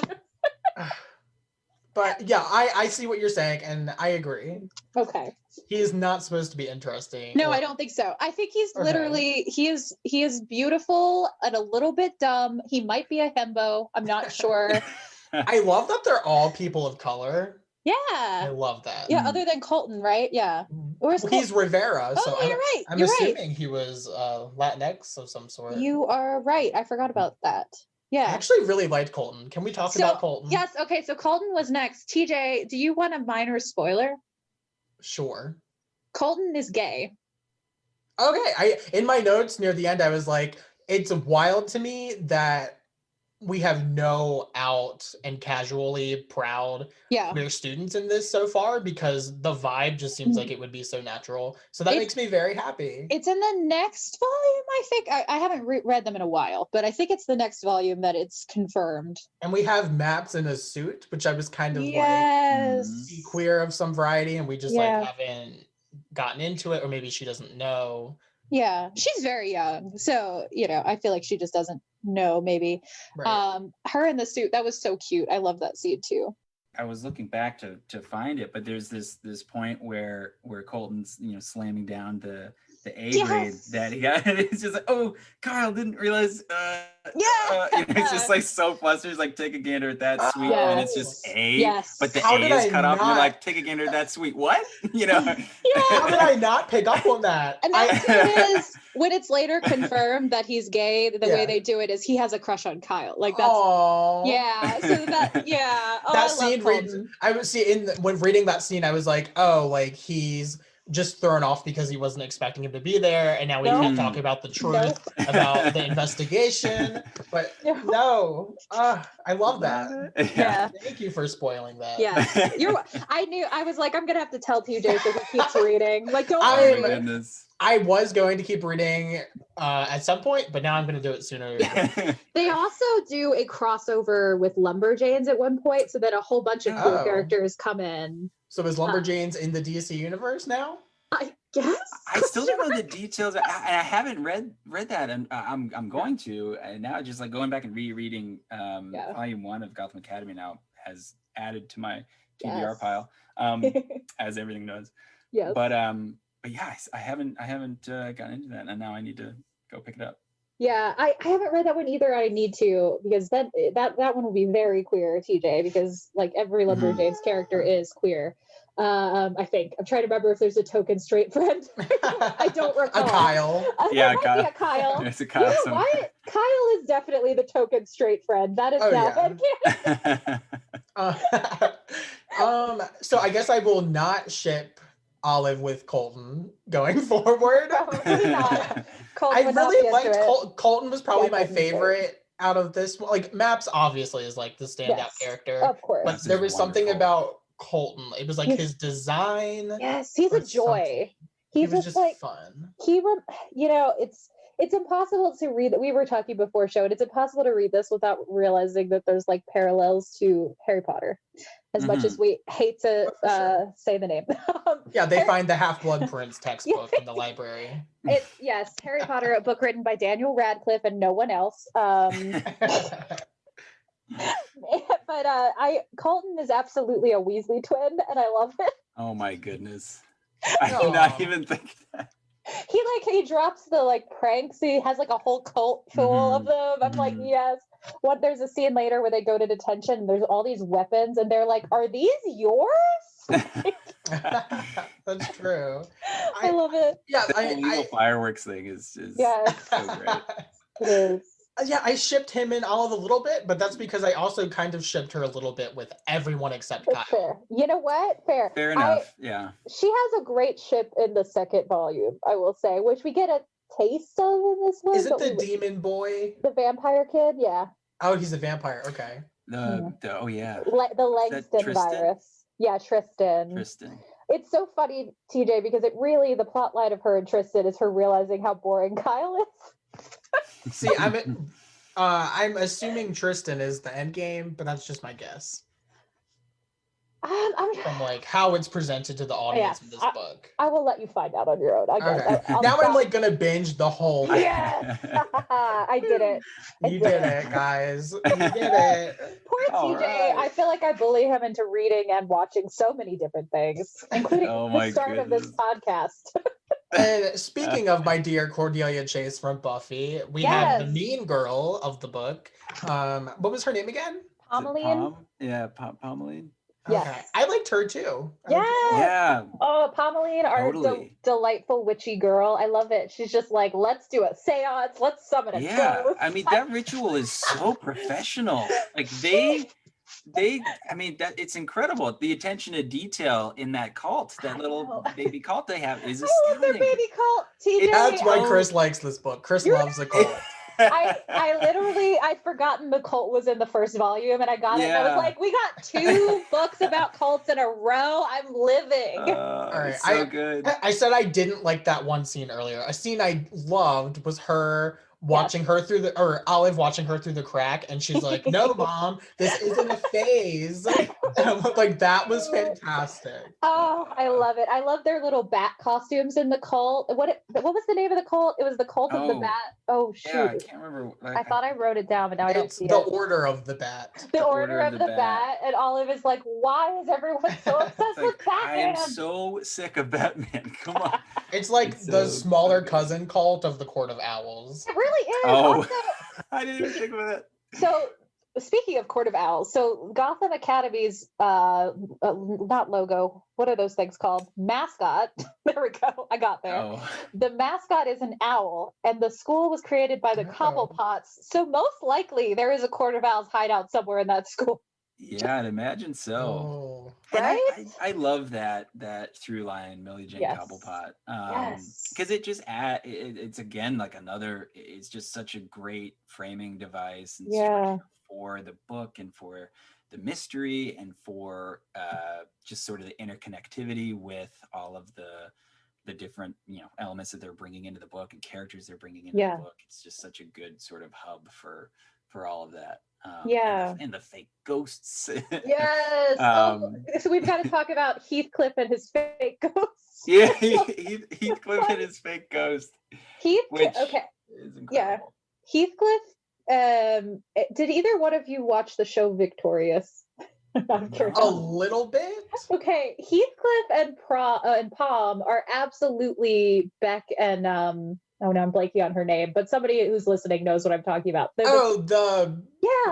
But yeah, I see what you're saying, and I agree. Okay. He is not supposed to be interesting. No, I don't think so. I think he's literally he is beautiful and a little bit dumb. He might be a hembo. I'm not sure. I love that they're all people of color. Yeah. I love that. Yeah, other than Colton, right? Yeah. He's Rivera. Oh, so you're right. I'm assuming he was Latinx of some sort. You are right. I forgot about that. Yeah. I actually really liked Colton. Can we talk about Colton? Yes. Okay. So Colton was next. TJ, do you want a minor spoiler? Sure. Colton is gay. Okay. In my notes near the end, I was like, it's wild to me that we have no out and casually proud queer students in this so far, because the vibe just seems like it would be so natural. So that makes me very happy. It's in the next volume, I think. I haven't read them in a while, but I think it's the next volume that it's confirmed. And we have Maps in a suit, which I was kind of like queer of some variety, and we just like haven't gotten into it, or maybe she doesn't know. Yeah, she's very young, so I feel like she just doesn't know, maybe. Right. Her in the suit, that was so cute. I love that scene too. I was looking back to find it, but there's this point where Colton's slamming down the A grade that he got. It's just like, oh, Karl didn't realize. It's just like so flustered. He's like, take a gander at that sweet, and it's just A. Yes. But the How A did is I cut off. And you're not- like, take a gander at that sweet. What? How did I not pick up on that? And that's what it is. When it's later confirmed that he's gay, the way they do it is he has a crush on Kyle. Like that's Aww. So that Oh, that I scene love Colton. I would see when reading that scene, I was like, oh, like he's just thrown off because he wasn't expecting him to be there, and now we can't talk about the truth about the investigation. But no, I love that. Yeah. Thank you for spoiling that. Yeah, I was like, I'm gonna have to tell TJ so he keeps reading. Like, don't I'm- worry. I was going to keep reading at some point, but now I'm going to do it sooner. They also do a crossover with Lumberjanes at one point, so that a whole bunch of cool Oh. characters come in. So is Lumberjanes in the DC universe now? I guess. I still don't know the details. I haven't read that, and I'm going to. And now just like going back and rereading volume 1 of Gotham Academy now has added to my TBR pile, as everything does. Yes. But yeah, I haven't gotten into that, and now I need to go pick it up. Yeah, I haven't read that one either. I need to, because that one will be very queer, TJ, because like every Lumberjanes character is queer. I think I'm trying to remember if there's a token straight friend. I don't recall. A Kyle. Yeah, Kyle. Be a Kyle. There's a Kyle. You know what? Kyle is definitely the token straight friend. That is So I guess I will not ship Olive with Colton going forward. Probably not. Colton I would not really be liked into it. Colton was probably my Colton's great. favorite out of this one. Like Maps obviously is like the standout Yes, character. Of course. But Maps there is was something wonderful. about Colton. It was like his design. Yes, he's a or joy. something. He's It was just like fun. it's impossible to read that. We were talking before show, and it's impossible to read this without realizing that there's like parallels to Harry Potter, as much as we hate to say the name. Yeah, they find the Half-Blood Prince textbook in the library. Yes, Harry Potter, a book written by Daniel Radcliffe and no one else. But Colton is absolutely a Weasley twin, and I love it. Oh my goodness. I did not even think that. He drops the like pranks. He has like a whole cult full of them. I'm like, yes. There's a scene later where they go to detention and there's all these weapons and they're like, are these yours? That's true. I love it. Yeah, The illegal fireworks thing is so great. It is. Yeah, I shipped him in Olive a little bit, but that's because I also kind of shipped her a little bit with everyone except It's Kyle. fair. You know what? Fair. Fair enough. Yeah. She has a great ship in the second volume, I will say, which we get a taste of in this one. Is it but the demon boy? the vampire kid? Yeah. Oh, he's a vampire. Okay. The The Langston Tristan? virus. Yeah, Tristan. It's so funny, TJ, because it really, the plot line of her and Tristan is her realizing how boring Kyle is. See, I'm assuming Tristan is the end game, but that's just my guess. From like how it's presented to the audience in this book. I will let you find out on your own. Now I'm like gonna binge the whole thing. Yes! I did it. You did it, guys. You did it. Poor TJ. I feel like I bully him into reading and watching so many different things, including the start of this podcast. And speaking of my dear Cordelia Chase from Buffy, we have the mean girl of the book. What was her name again? Pommeline. Pommeline. Yes. Okay. I liked her too. Yeah. Oh, Pommeline, our delightful witchy girl. I love it. She's just like, let's do a seance. Let's summon a ghost. I mean, that ritual is so professional. Like that it's incredible. The attention to detail in that cult, that little baby cult they have is astounding. I love their baby cult, TJ. That's why Chris likes this book. Chris loves the cult. I'd forgotten the cult was in the first volume, and I got it. And I was like, we got 2 books about cults in a row. I'm living. All right, so good. I said I didn't like that one scene earlier. A scene I loved was her watching her through or Olive watching her through the crack, and she's like, "No, Mom, this isn't a phase." And like that was fantastic. Oh, I love it. I love their little bat costumes in the cult. What was the name of the cult? It was the cult of the bat. Oh shoot. Yeah, I can't remember. I thought I wrote it down, but now I don't It's see the it. Order of the Bat. The Order of the Bat. And Olive is like, why is everyone so obsessed with Batman? I am so sick of Batman. Come on. It's like It's the so smaller good. cousin cult of the Court of Owls. It really is. Oh, Also, I didn't even think of that. so speaking of Court of Owls, so Gotham Academy's not logo, what are those things called? Mascot. There we go. I got there. Oh. The mascot is an owl, and the school was created by the Cobblepots. So most likely there is a Court of Owls hideout somewhere in that school. Yeah, I'd imagine so. Oh. And Right? I love that through line, Millie Jane Yes. Cobblepot. Yes. Because it just it's again like it's just such a great framing device and structure for the book and for the mystery and for just sort of the interconnectivity with all of the different elements that they're bringing into the book and characters they're bringing into the book. It's just such a good sort of hub for all of that. And the fake ghosts. Yes. So we've got to talk about Heathcliff and his fake ghosts. Yeah, Heathcliff and his fake ghost. Heathcliff. Which Okay. is incredible. Yeah. Heathcliff. Did either one of you watch the show Victorious? I'm curious. A little bit. Okay, Heathcliff and Palm are absolutely Beck and oh no, I'm blanking on her name, but somebody who's listening knows what I'm talking about. The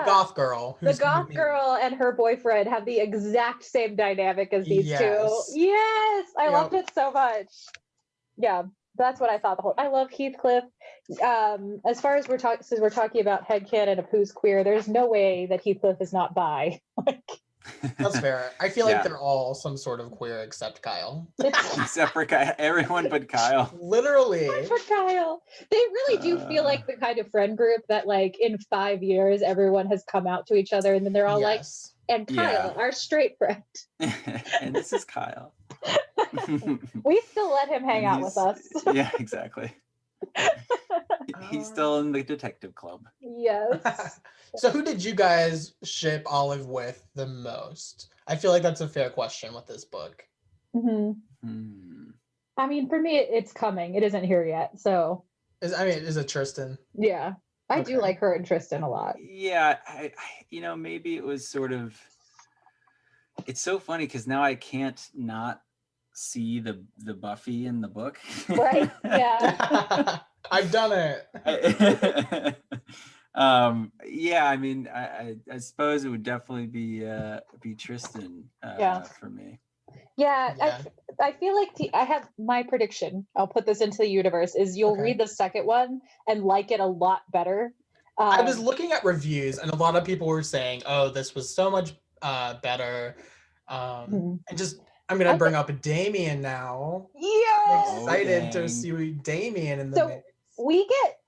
goth girl. The goth girl and her boyfriend have the exact same dynamic as these two. Yes, I loved it so much. Yeah, that's what I thought. I love Heathcliff. As far as since we're talking about headcanon of who's queer, there's no way that Heathcliff is not bi. That's fair. I feel like they're all some sort of queer except Kyle. Except for everyone but Kyle. Literally. Except for Kyle. They really do feel like the kind of friend group that like in 5 years everyone has come out to each other and then they're all like, and Kyle, our straight friend. And this is Kyle. We still let him hang out with us. Yeah, exactly. He's still in the detective club. Yes. So who did you guys ship Olive with the most? I feel like that's a fair question with this book. I mean, for me, it's coming. It isn't here yet. So. Is it Tristan? Yeah. I do like her and Tristan a lot. Yeah. I maybe it was sort of, it's so funny because now I can't not see the Buffy in the book. Right. Yeah. I've done it. Yeah, I mean, I suppose it would definitely be Tristan for me. Yeah. I feel like I have my prediction. I'll put this into the universe is you'll read the second one and like it a lot better. I was looking at reviews and a lot of people were saying, oh, this was so much better. And just, I'm going to bring up Damien now. Yeah. I'm excited to see Damien in the mix. We get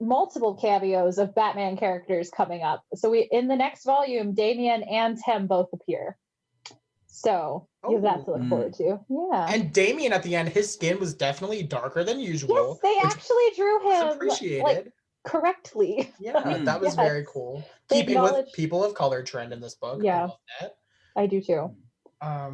multiple cameos of Batman characters coming up. So in the next volume, Damien and Tim both appear. So you have that to look forward to. Yeah. And Damien at the end, his skin was definitely darker than usual. Yes, they actually drew him appreciated. Correctly. Yeah, that was very cool. Keeping with people of color trend in this book. Yeah. I love that. I do too.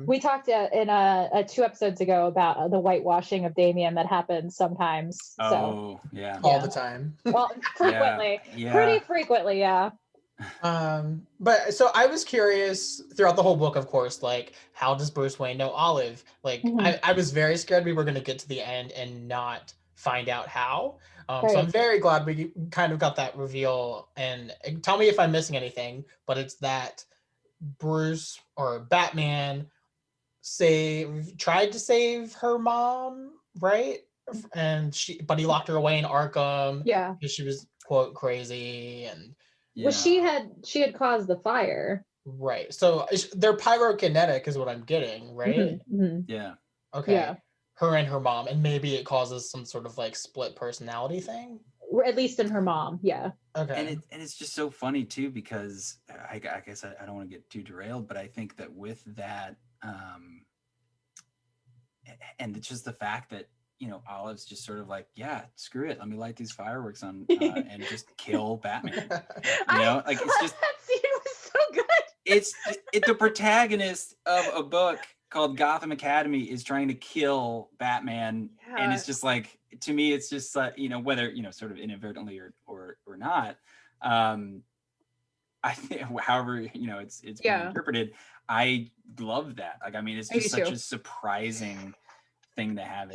We talked in 2 episodes ago about the whitewashing of Damien that happens sometimes. Oh, yeah. All the time. Well, frequently. Pretty frequently, yeah. But so I was curious throughout the whole book, of course, like, how does Bruce Wayne know Olive? Like, I was very scared we were going to get to the end and not find out how. So I'm very glad we kind of got that reveal. And tell me if I'm missing anything, but it's that Bruce or Batman tried to save her mom, right? And but he locked her away in Arkham. Yeah, because she was quote crazy and. Well, she had caused the fire. Right. So they're pyrokinetic, is what I'm getting, right? Yeah. Okay. Yeah. Her and her mom, and maybe it causes some sort of like split personality thing. At least in her mom, yeah. Okay. And it's just so funny too because I guess I don't want to get too derailed, but I think that with that, and it's just the fact that Olive's just sort of like, yeah, screw it, let me light these fireworks on and just kill Batman. Like it's just that scene was so good. it's the protagonist of a book called Gotham Academy is trying to kill Batman, and it's just like, to me, it's just whether sort of inadvertently or not. I think, however, it's being interpreted. I love that. Like, I mean, it's just such a surprising thing to have.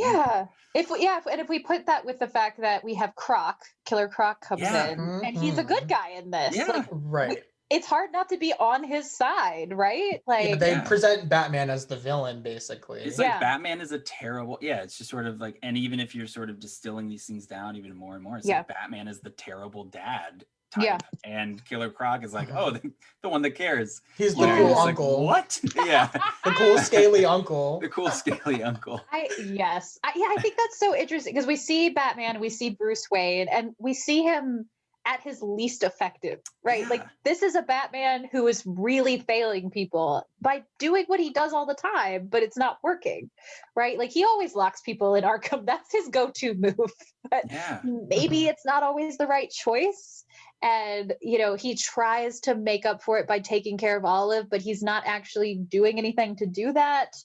If we put that with the fact that we have Croc, Killer Croc comes in, and he's a good guy in this. Yeah, right. It's hard not to be on his side, right? Like they present Batman as the villain, basically. It's like Batman is a terrible. Yeah, it's just sort of like, and even if you're sort of distilling these things down even more and more, it's like Batman is the terrible dad type. Yeah. And Killer Croc is like, oh, the one that cares. He's the cool uncle. Like, what? Yeah. The cool scaly uncle. The cool scaly uncle. I think that's so interesting, because we see Batman, we see Bruce Wayne, and we see him at his least effective, right? Like, this is a Batman who is really failing people by doing what he does all the time, but it's not working, right? Like, he always locks people in Arkham. That's his go-to move, but maybe it's not always the right choice. And, he tries to make up for it by taking care of Olive, but he's not actually doing anything to do that.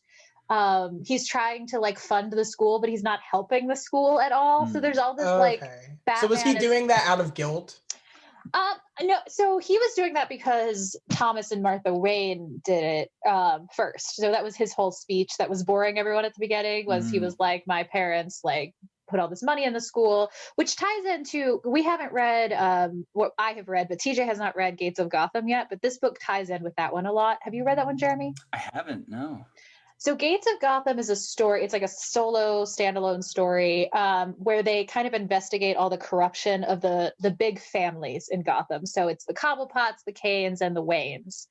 He's trying to fund the school, but he's not helping the school at all. So there's all this Batman. So was he doing that out of guilt? No, so he was doing that because Thomas and Martha Wayne did it first. So that was his whole speech that was boring everyone at the beginning, was he was like, my parents put all this money in the school, which ties into, we haven't read what I have read, but TJ has not read Gates of Gotham yet, but this book ties in with that one a lot. Have you read that one, Jeremy? I haven't, no. So Gates of Gotham is a story. It's like a solo standalone story where they kind of investigate all the corruption of the big families in Gotham. So it's the Cobblepots, the Canes, and the Waynes.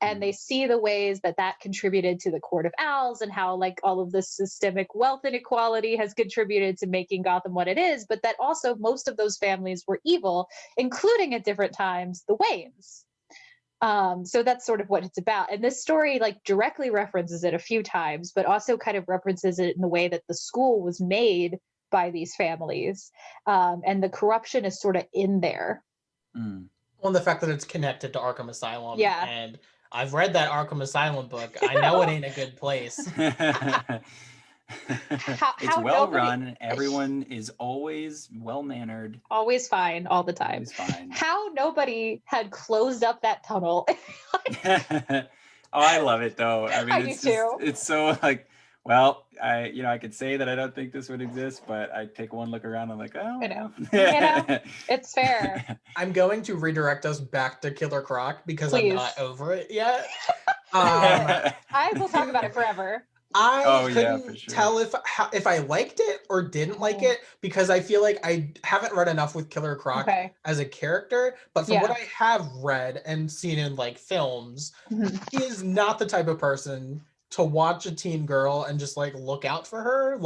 And they see the ways that contributed to the Court of Owls, and how all of this systemic wealth inequality has contributed to making Gotham what it is, but that also most of those families were evil, including at different times the Waynes. So that's sort of what it's about. And this story directly references it a few times, but also kind of references it in the way that the school was made by these families. And the corruption is sort of in there. Well, and the fact that it's connected to Arkham Asylum. Yeah. And I've read that Arkham Asylum book. I know it ain't a good place. It's well run. Everyone is always well mannered. Always fine, all the time. Always fine. How nobody had closed up that tunnel. Oh, I love it though. I mean, I do too. It's so well, I could say that I don't think this would exist, but I take one look around, I'm like, oh, I know. It's fair. I'm going to redirect us back to Killer Croc because Please. I'm not over it yet. I will talk about it forever. I couldn't tell if I liked it or didn't like it, because I feel like I haven't read enough with Killer Croc as a character, but from what I have read and seen in was he is not the type of person to watch a teen girl and just look out for her.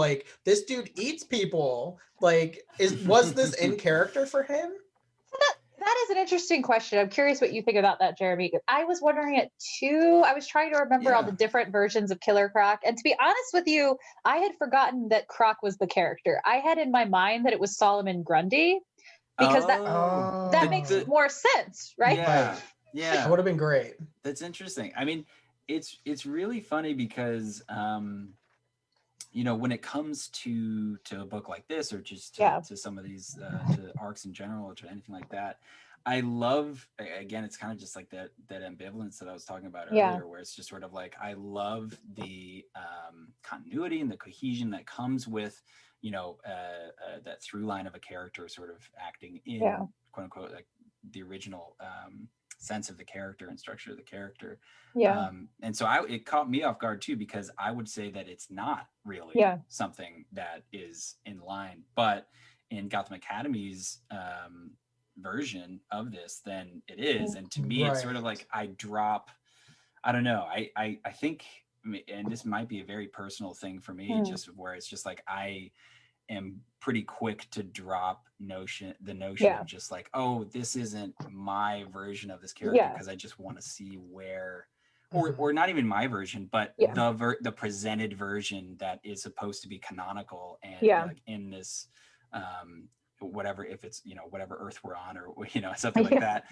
This dude eats people. Was this in character for him? That is an interesting question. I'm curious what you think about that, Jeremy. I was wondering it too. I was trying to remember all the different versions of Killer Croc. And to be honest with you, I had forgotten that Croc was the character. I had in my mind that it was Solomon Grundy, because that makes more sense, right? Yeah. Yeah. That would have been great. That's interesting. I mean, it's really funny because when it comes to a book like this, or just to some of these to arcs in general, or to anything like that, I love, again, it's kind of just that ambivalence that I was talking about earlier, where it's just sort of I love the continuity and the cohesion that comes with that through line of a character sort of acting in quote unquote the original sense of the character and structure of the character. And so it caught me off guard too, because I would say that it's not really something that is in line, but in Gotham Academy's version of this, then it is. And to me, it's sort of I don't know, I think, and this might be a very personal thing for me, just where it's just I am pretty quick to drop the notion of just oh, this isn't my version of this character, because I just want to see where or not even my version, but Yeah. the presented version that is supposed to be canonical and Yeah. like in this whatever, if it's, you know, whatever earth we're on, or, you know, something like that.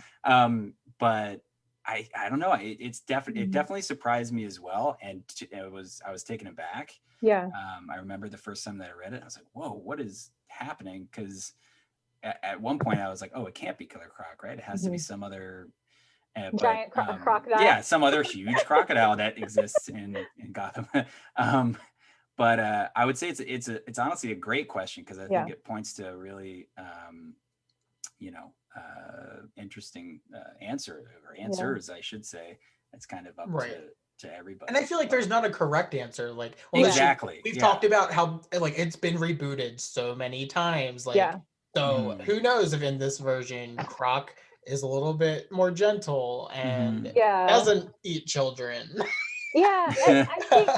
But I don't know, it definitely surprised me as well, and I was taken aback. Yeah. I remember the first time that I read it, I was like, whoa, what is happening? Because at one point I was like, oh, it can't be Killer Croc, right? It has to be some other giant crocodile. Yeah, some other huge crocodile that exists in Gotham. But I would say it's honestly a great question, because I think it points to a really interesting answers, I should say. It's kind of up to everybody. And I feel like there's not a correct answer. Like, exactly. We've talked about how like it's been rebooted so many times. Like, so who knows if in this version Croc is a little bit more gentle and doesn't eat children. Yeah, and I think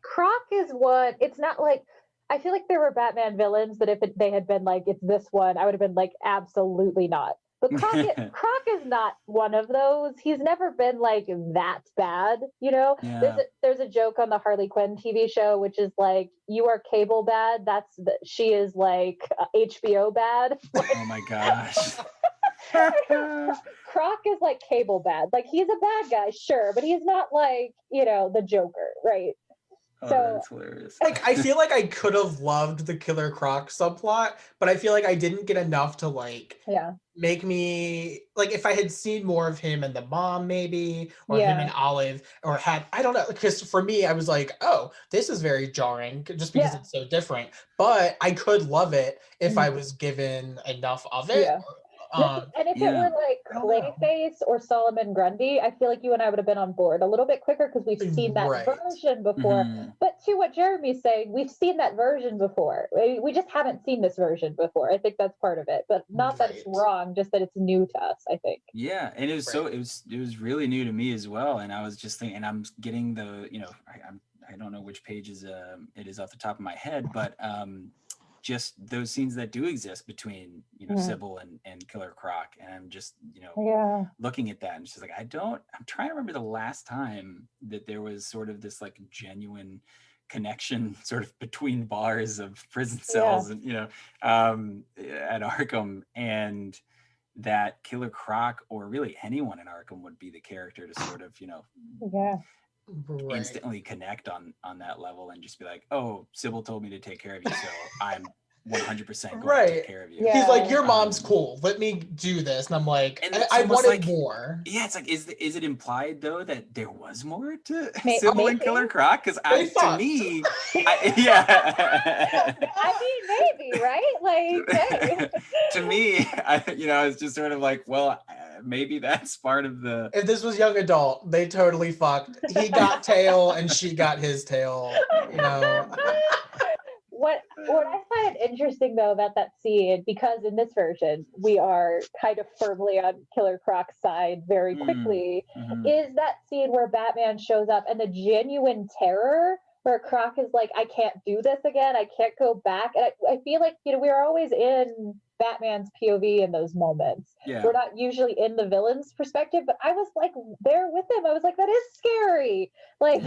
Croc is one. It's not like, I feel like there were Batman villains that if they had been like, it's this one, I would have been like, absolutely not. But Croc is not one of those. He's never been like that bad, you know? Yeah. There's a joke on the Harley Quinn TV show, which is like, you are cable bad. She is like HBO bad. Oh my gosh. Croc is like cable bad. Like, he's a bad guy, sure, but he's not like, you know, the Joker, right? Oh, so that's hilarious. Like, I feel like I could have loved the Killer Croc subplot, but I feel like I didn't get enough to like make me like, if I had seen more of him and the mom maybe, or him and Olive, or I don't know, because for me I was like, oh, this is very jarring just because it's so different, but I could love it if I was given enough of it. And if it were like Clayface or Solomon Grundy, I feel like you and I would have been on board a little bit quicker, because we've seen that version before. But to what Jeremy's saying, we've seen that version before. We just haven't seen this version before. I think that's part of it, but not that it's wrong, just that it's new to us, I think. Yeah, and it was it was really new to me as well. And I was just thinking, and I'm getting the, you know, I don't know which pages it is off the top of my head, but just those scenes that do exist between, you know, Sybil and Killer Croc, and I'm just, you know, looking at that and just like, I'm trying to remember the last time that there was sort of this like genuine connection sort of between bars of prison cells and, you know, at Arkham, and that Killer Croc, or really anyone in Arkham, would be the character to sort of, you know, instantly connect on that level, and just be like, oh, Sybil told me to take care of you, so I'm 100% going to take care of you. He's like, your mom's cool, let me do this. And I'm like, I wanted like, more. Yeah, it's like, is it implied though that there was more to Sybil and Killer Croc? Because to me, I mean, maybe, right? Like, hey. To me, I was just sort of like, well, maybe that's part of the. If this was young adult, they totally fucked. He got tail and she got his tail, you know. What I find interesting though about that scene, because in this version we are kind of firmly on Killer Croc's side very quickly, is that scene where Batman shows up and the genuine terror where Croc is like, I can't do this again, I can't go back. And I feel like, you know, we're always in Batman's POV in those moments. We're not usually in the villain's perspective, but I was like there with him. I was like, that is scary. Like,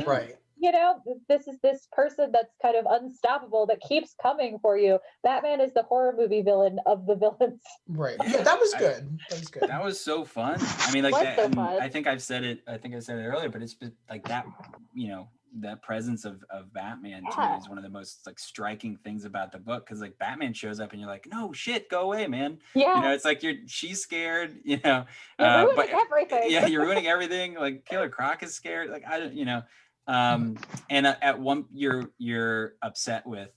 you know, this is this person that's kind of unstoppable that keeps coming for you. Batman is the horror movie villain of the villains. Right. Yeah, that was good. That was so fun. I mean, like that. So I think I said it earlier, but it's like that, you know, that presence of Batman to me is one of the most like striking things about the book, because like Batman shows up and you're like, no shit, go away, man. You know, it's like she's scared, you know, you're ruining everything. You're ruining everything. Like Killer Croc is scared, like I don't, you know, and at one you're upset with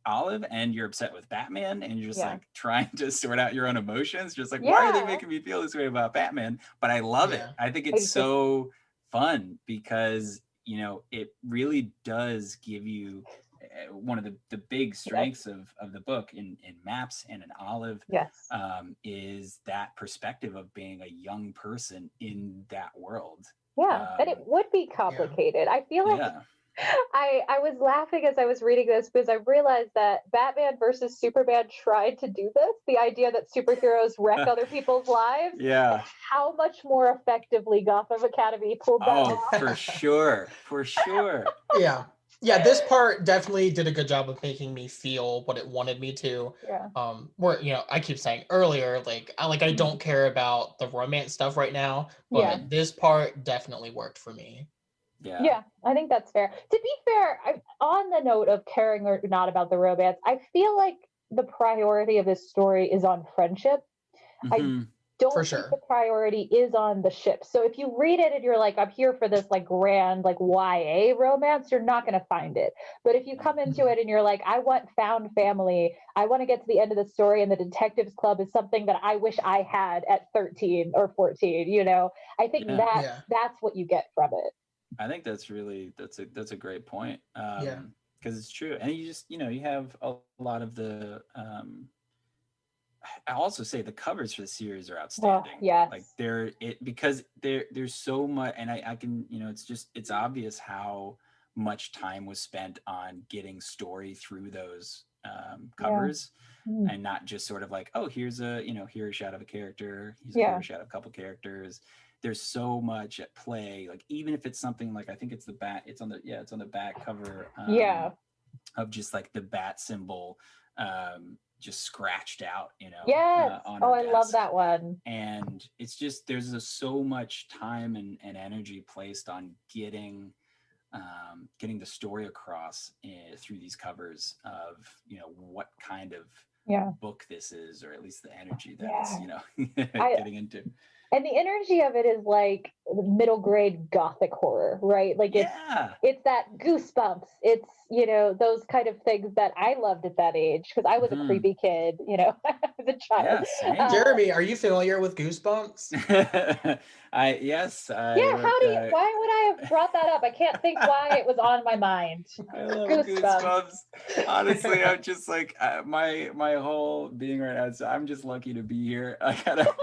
Olive, and you're upset with Batman, and you're just like trying to sort out your own emotions, just like, why are they making me feel this way about Batman? But I love it. I think it's so fun, because you know, it really does give you one of the big strengths of the book in Maps and in Olive, is that perspective of being a young person in that world. And it would be complicated. I feel like I was laughing as I was reading this because I realized that Batman versus Superman tried to do this, the idea that superheroes wreck other people's lives. Yeah. How much more effectively Gotham Academy pulled that off. For sure. For sure. Yeah. Yeah, this part definitely did a good job of making me feel what it wanted me to. Yeah. Where, you know, I keep saying earlier, I don't care about the romance stuff right now, but this part definitely worked for me. Yeah, I think that's fair. To be fair, on the note of caring or not about the romance, I feel like the priority of this story is on friendship. I don't think the priority is on the ship. So if you read it and you're like, I'm here for this like grand like YA romance, you're not going to find it. But if you come into it and you're like, I want found family, I want to get to the end of the story, and the Detectives Club is something that I wish I had at 13 or 14, you know, I think that's what you get from it. I think that's a great point. Because it's true. And you just, you know, you have a lot of the I also say the covers for the series are outstanding. Like because there's so much, and I can, you know, it's obvious how much time was spent on getting story through those covers, and not just sort of like, oh, here's a shot of a character, here's a shot of a couple characters. There's so much at play. Like even if it's something like, I think it's it's on the back cover of just like the bat symbol just scratched out, you know. On her desk. Love that one. And it's just there's so much time and energy placed on getting the story across through these covers of, you know, what kind of book this is, or at least the energy that it's, you know, getting into. And the energy of it is like middle grade gothic horror, right? Like it's that goosebumps. It's, you know, those kind of things that I loved at that age because I was a creepy kid, you know, as a child. Jeremy, are you familiar with Goosebumps? Yes. Why would I have brought that up? I can't think why it was on my mind. I love Goosebumps. Honestly, I'm just like my whole being right now. So I'm just lucky to be here. I gotta.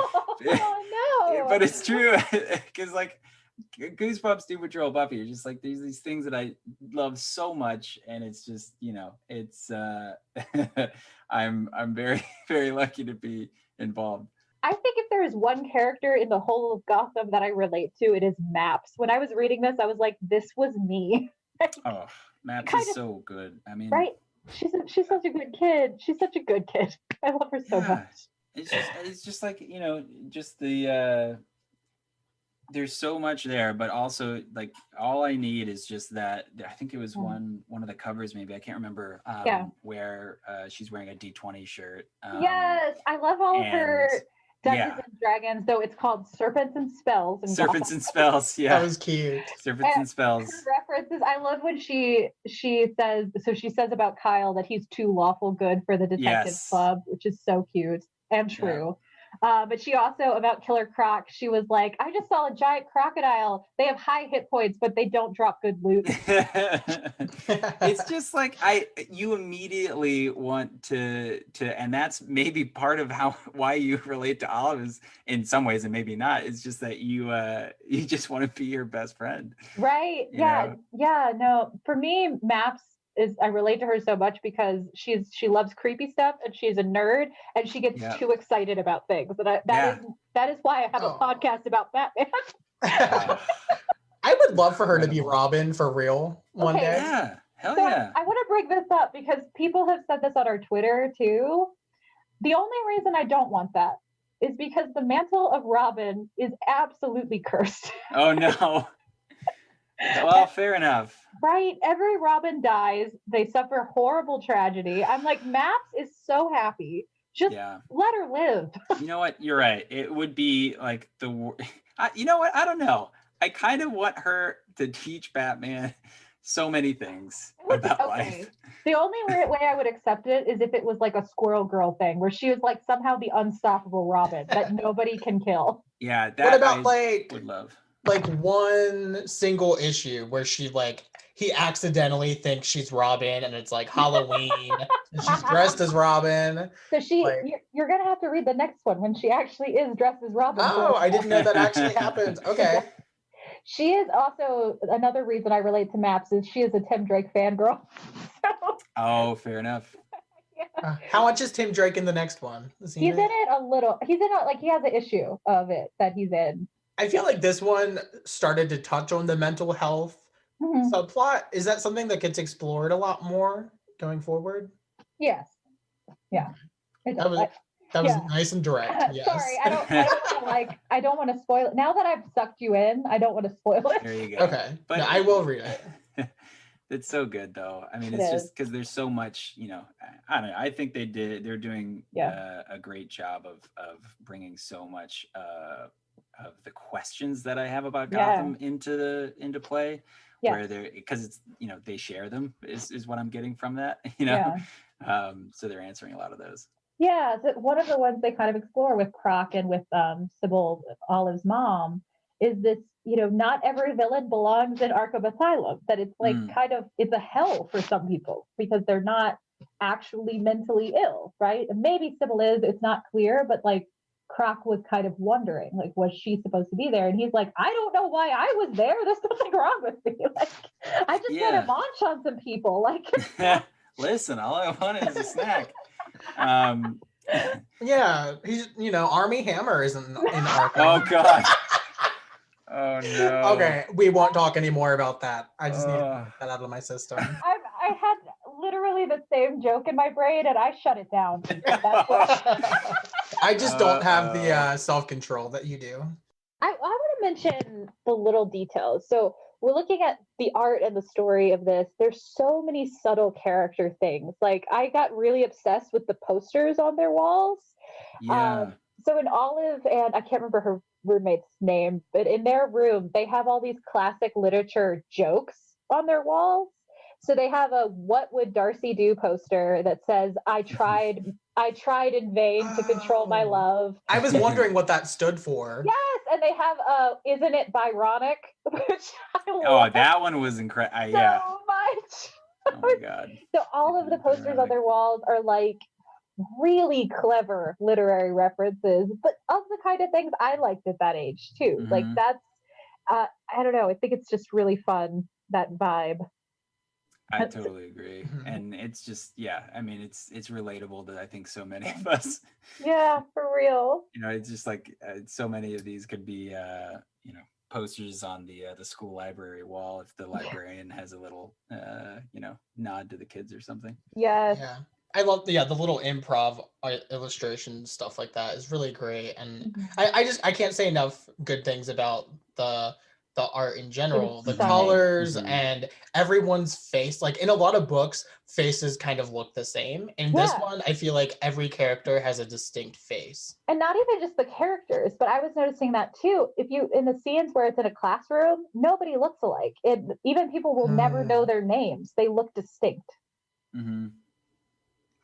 But it's true because like Goosebumps, Doom Patrol, Buffy are just like these things that I love so much, and it's just, you know, it's I'm very, very lucky to be involved. I think if there is one character in the whole of Gotham that I relate to, it is Maps. When I was reading this, I was like, this was me. Maps is so good. I mean, right? She's such a good kid. She's such a good kid. I love her so much. It's just like, you know, just the there's so much there, but also like all I need is just that. I think it was one of the covers, maybe I can't remember, where she's wearing a D20 shirt. Yes, I love all of her Dungeons and Dragons, though it's called Serpents and Spells. Serpents and Spells, yeah. That was cute. Serpents and Spells. References. I love when she says about Kyle that he's too lawful good for the Detectives Club, which is so cute and true. But she also, about Killer Croc, she was like, I just saw a giant crocodile. They have high hit points, but they don't drop good loot. It's just like you immediately want to, and that's maybe part of why you relate to Olive in some ways, and maybe not. It's just that you just want to be your best friend. Right. You know? No, for me, Maps I relate to her so much because she loves creepy stuff and she's a nerd and she gets too excited about things. And that is why I have a podcast about Batman. I would love for her to be Robin for real one day. Yeah, hell so yeah. I want to bring this up because people have said this on our Twitter too. The only reason I don't want that is because the mantle of Robin is absolutely cursed. Oh no. Well, fair enough. Right? Every Robin dies. They suffer horrible tragedy. I'm like, Maps is so happy. Just let her live. You know what? You're right. It would be like you know what? I don't know. I kind of want her to teach Batman so many things about life. The only way I would accept it is if it was like a Squirrel Girl thing where she was like somehow the unstoppable Robin that nobody can kill. Yeah. That what about would love. Like one single issue where he accidentally thinks she's Robin and it's like Halloween and she's dressed as Robin. So you're gonna have to read the next one when she actually is dressed as Robin. Oh, I didn't know that actually happened. Okay. She is also another reason I relate to Maps is she is a Tim Drake fangirl. So, Oh, fair enough. yeah. How much is Tim Drake in the next one? Is he He's in it a little. He's in it, like he has an issue of it that he's in. I feel like this one started to touch on the mental health Mhm. subplot. Is that something that gets explored a lot more going forward? Yes. Yeah. That was Yeah. nice and direct. Yes. Sorry, I don't want to spoil it. Now that I've sucked you in, I don't want to spoil it. There you go. Okay. But No, I will read it. It's so good though. I mean, It it's is. just because there's so much, I don't know. I think they're doing a great job of bringing so much of the questions that I have about Gotham into play, where they're, because it's, they share them is what I'm getting from that, so they're answering a lot of those. Yeah, so one of the ones they kind of explore with Croc and with Sybil, Olive's mom, is this, not every villain belongs in Arkham Asylum, that it's like kind of, it's a hell for some people because they're not actually mentally ill, right? And maybe Sybil is, it's not clear, but like Croc was kind of wondering, like, was she supposed to be there? And he's like, I don't know why I was there. There's something wrong with me. Like, I just want to munch on some people. Like, listen, all I want is a snack. Yeah, he's Army Hammer isn't in Arkham. Oh God. Oh no. Okay, we won't talk anymore about that. I just need to get that out of my system. I had literally the same joke in my brain and I shut it down. That's what... I just don't have the self-control that you do. I want to mention the little details. So we're looking at the art and the story of this. There's so many subtle character things. Like I got really obsessed with the posters on their walls. Yeah. So in Olive and I can't remember her roommate's name, but in their room, they have all these classic literature jokes on their walls. So they have a "What would Darcy do" poster that says, I tried in vain to control my love. I was wondering what that stood for. Yes, and they have "Isn't it Byronic?" which I love. Oh, that one was incredible. So Yeah. much. Oh my God. So all of the posters on their walls are like really clever literary references, but of the kind of things I liked at that age too. Like that's, I don't know. I think it's just really fun, that vibe. I totally agree. And it's just, I mean, it's relatable to, I think, so many of us. Yeah, for real. It's just like so many of these could be, posters on the school library wall if the librarian has a little, nod to the kids or something. Yes. Yeah. I love the little improv illustration stuff like that is really great. And I can't say enough good things about the art in general, the colors and everyone's face. Like in a lot of books, faces kind of look the same. In this one, I feel like every character has a distinct face. And not even just the characters, but I was noticing that too. If you, in the scenes where it's in a classroom, nobody looks alike. Even people will never know their names. They look distinct.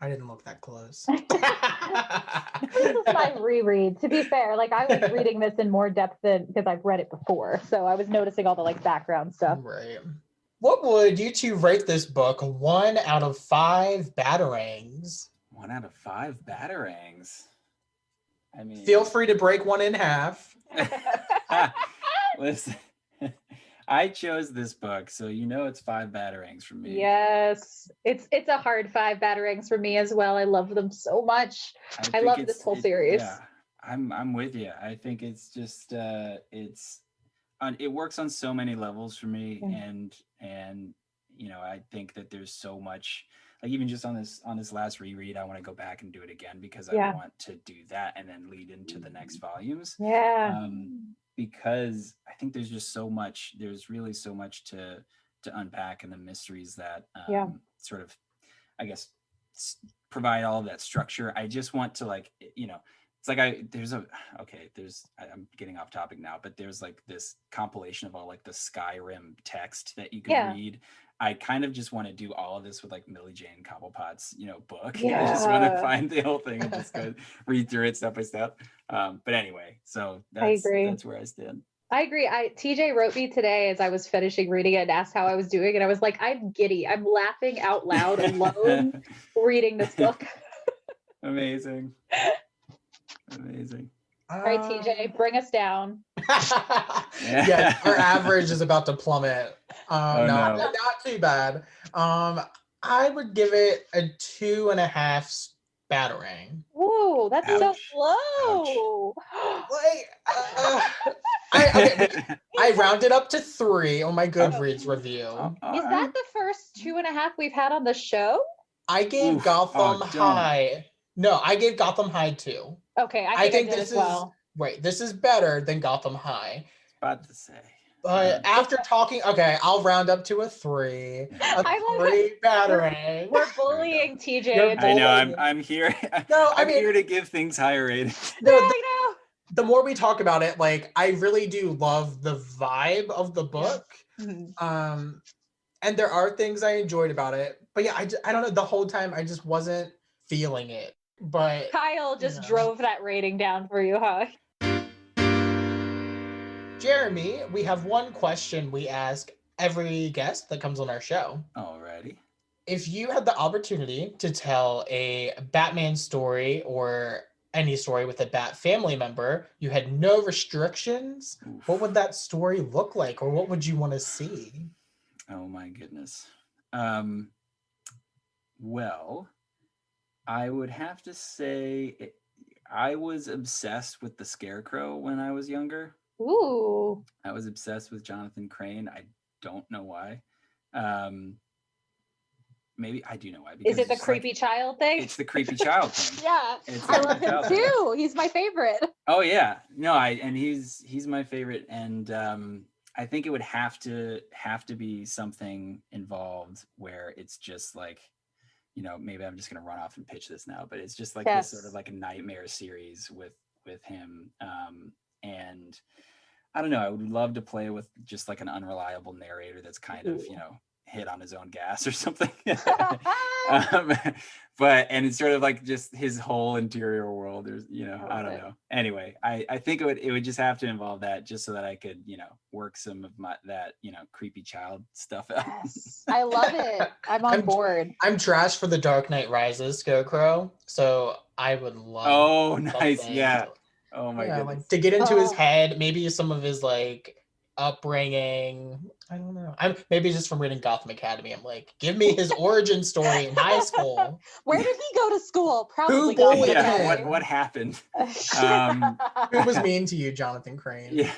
I didn't look that close. This is my reread, to be fair. Like I was reading this in more depth because I've read it before. So I was noticing all the like background stuff. Right. What would you two rate this book 1 out of 5 batarangs? 1 out of 5 batarangs. I mean, feel free to break one in half. Listen, I chose this book, so it's 5 batarangs from me. Yes, it's a hard 5 batarangs for me as well. I love them so much. I love this whole series. Yeah, I'm with you. I think it's just it works on so many levels for me, and I think that there's so much. Like even just on this last reread, I want to go back and do it again because I want to do that and then lead into the next volumes. Yeah. Because I think there's just so much. There's really so much to unpack, and the mysteries that sort of, I guess, provide all of that structure. I just want to it's like I'm getting off topic now, but there's like this compilation of all like the Skyrim text that you can read. I kind of just want to do all of this with like Millie Jane Cobblepot's, book. I just want to find the whole thing and just go read through it step by step. But anyway, so that's where I stand. I agree. TJ wrote me today as I was finishing reading it and asked how I was doing. And I was like, I'm giddy. I'm laughing out loud alone reading this book. Amazing. All right, TJ, bring us down. Yeah, our average is about to plummet. Oh, no, no. not too bad. I would give it a 2.5 batarang. Whoa, that's so Ouch. low. Like, I rounded up to 3 on my Goodreads review. All Is that the first 2.5 we've had on the show? I gave Oof. Gotham Oh, don't. High. No, I gave Gotham High 2. Okay, I think I did this as well. this is better than Gotham High. about to say? But after talking, okay, I'll round up to a 3. I love 3 batarang. We're bullying TJ. You're into- I know. bullying. I'm here. No, I I'm mean, here to give things higher ratings. no, Yeah, I know. the more we talk about it, like I really do love the vibe of the book. Mhm. And there are things I enjoyed about it, but yeah, I don't know. The whole time I just wasn't feeling it. But Kyle just Yeah. drove that rating down for you, huh? Jeremy, we have one question we ask every guest that comes on our show. Alrighty. If you had the opportunity to tell a Batman story or any story with a Bat family member, you had no restrictions, Oof. what would that story look like, or what would you want to see? Oh my goodness. Well, I would have to say I was obsessed with the Scarecrow when I was younger. Ooh. I was obsessed with Jonathan Crane. I don't know why. Maybe I do know why. Is it the it's like- creepy child thing? It's the creepy child thing. Yeah. It's I the love creepy him child thing. too. He's my favorite. Oh yeah, no, he's my favorite, and I think it would have to be something involved where it's just like, maybe I'm just gonna run off and pitch this now, but it's just like this sort of Yes. like a nightmare series with him, and I don't know, I would love to play with just like an unreliable narrator that's kind of Ooh. hit on his own gas or something. And it's sort of like just his whole interior world. There's, I love don't it. know. Anyway, I think it would just have to involve that just so that I could, work some of that creepy child stuff out. Yes. I love it. I'm on I'm- board. I'm trash for the Dark Knight Rises Scarecrow, so I would love Oh, nice. something- Yeah. Oh my yeah, goodness. like to get into his Oh. head, maybe some of his like upbringing. I don't know. I'm maybe just from reading Gotham Academy. I'm like, give me his origin story in high school. Where did he go to school? Probably bullied Gotham Yeah. him? Academy. What happened? Who was mean to you, Jonathan Crane? Yeah.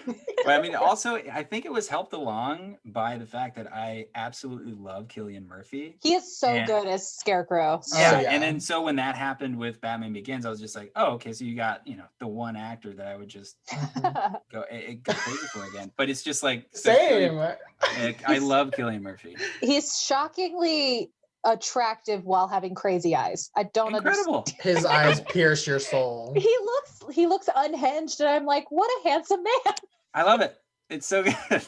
But I mean, also, I think it was helped along by the fact that I absolutely love Cillian Murphy. He is so Yeah. good as Scarecrow. Yeah, yeah. and then so when that happened with Batman Begins, I was just like, oh, okay, so you got the one actor that I would just go crazy for again. But it's just like so Same. I love Cillian Murphy. He's shockingly attractive while having crazy eyes. I don't understand. Incredible. His eyes pierce your soul. He looks unhinged, and I'm like, what a handsome man. I love it. It's so good.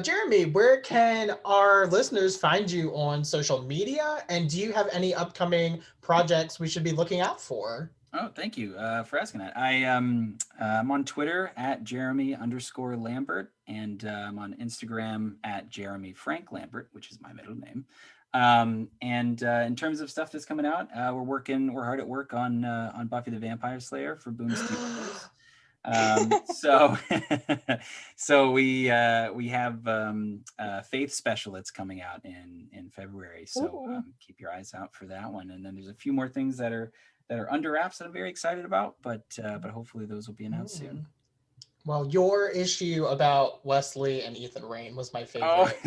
Jeremy, where can our listeners find you on social media? And do you have any upcoming projects we should be looking out for? Oh, thank you for asking that. I'm on Twitter at Jeremy_Lambert, and I'm on Instagram at Jeremy Frank Lambert, which is my middle name. And in terms of stuff that's coming out, we're hard at work on Buffy the Vampire Slayer for Boom Studios. So we have Faith Special that's coming out in February. So keep your eyes out for that one. And then there's a few more things that are under wraps that I'm very excited about, but hopefully those will be announced soon. Well, your issue about Wesley and Ethan Rain was my favorite.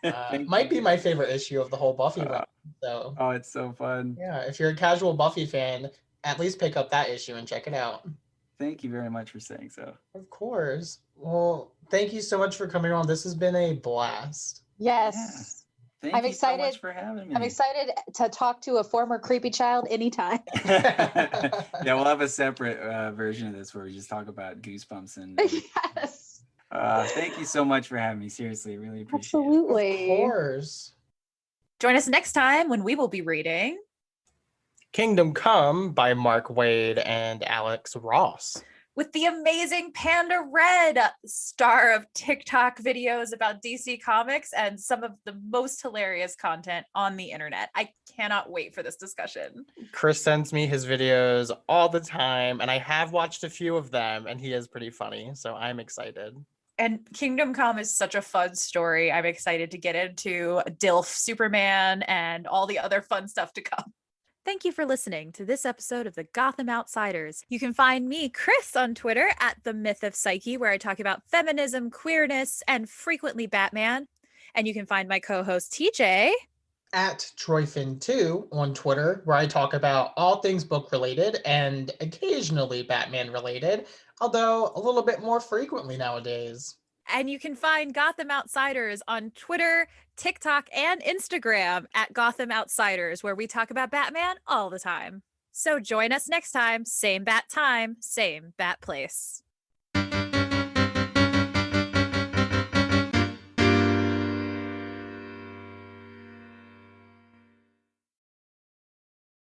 Oh, Might be my favorite issue of the whole Buffy run. So oh, it's so fun. yeah, if you're a casual Buffy fan, at least pick up that issue and check it out. Thank you very much for saying so. Of course. Well, thank you so much for coming on. This has been a blast. Yes. Thank I'm you so excited- much for having me. I'm excited to talk to a former creepy child anytime. Yeah, we'll have a separate version of this where we just talk about Goosebumps and Yes. thank you so much for having me. Seriously, I really appreciate Of Absolutely. course. Join us next time when we will be reading Kingdom Come by Mark Waid and Alex Ross. with the amazing Panda Red, star of TikTok videos about DC Comics and some of the most hilarious content on the internet. I cannot wait for this discussion. Chris sends me his videos all the time, and I have watched a few of them, and he is pretty funny, so I'm excited. And Kingdom Come is such a fun story. I'm excited to get into DILF Superman and all the other fun stuff to come. Thank you for listening to this episode of the Gotham Outsiders. You can find me, Chris, on Twitter at The Myth of Psyche, where I talk about feminism, queerness, and frequently Batman. And you can find my co-host, TJ, at Troyfin2 on Twitter, where I talk about all things book related and occasionally Batman related, although a little bit more frequently nowadays. And you can find Gotham Outsiders on Twitter, TikTok, and Instagram at Gotham Outsiders, where we talk about Batman all the time. So join us next time, same bat time, same bat place.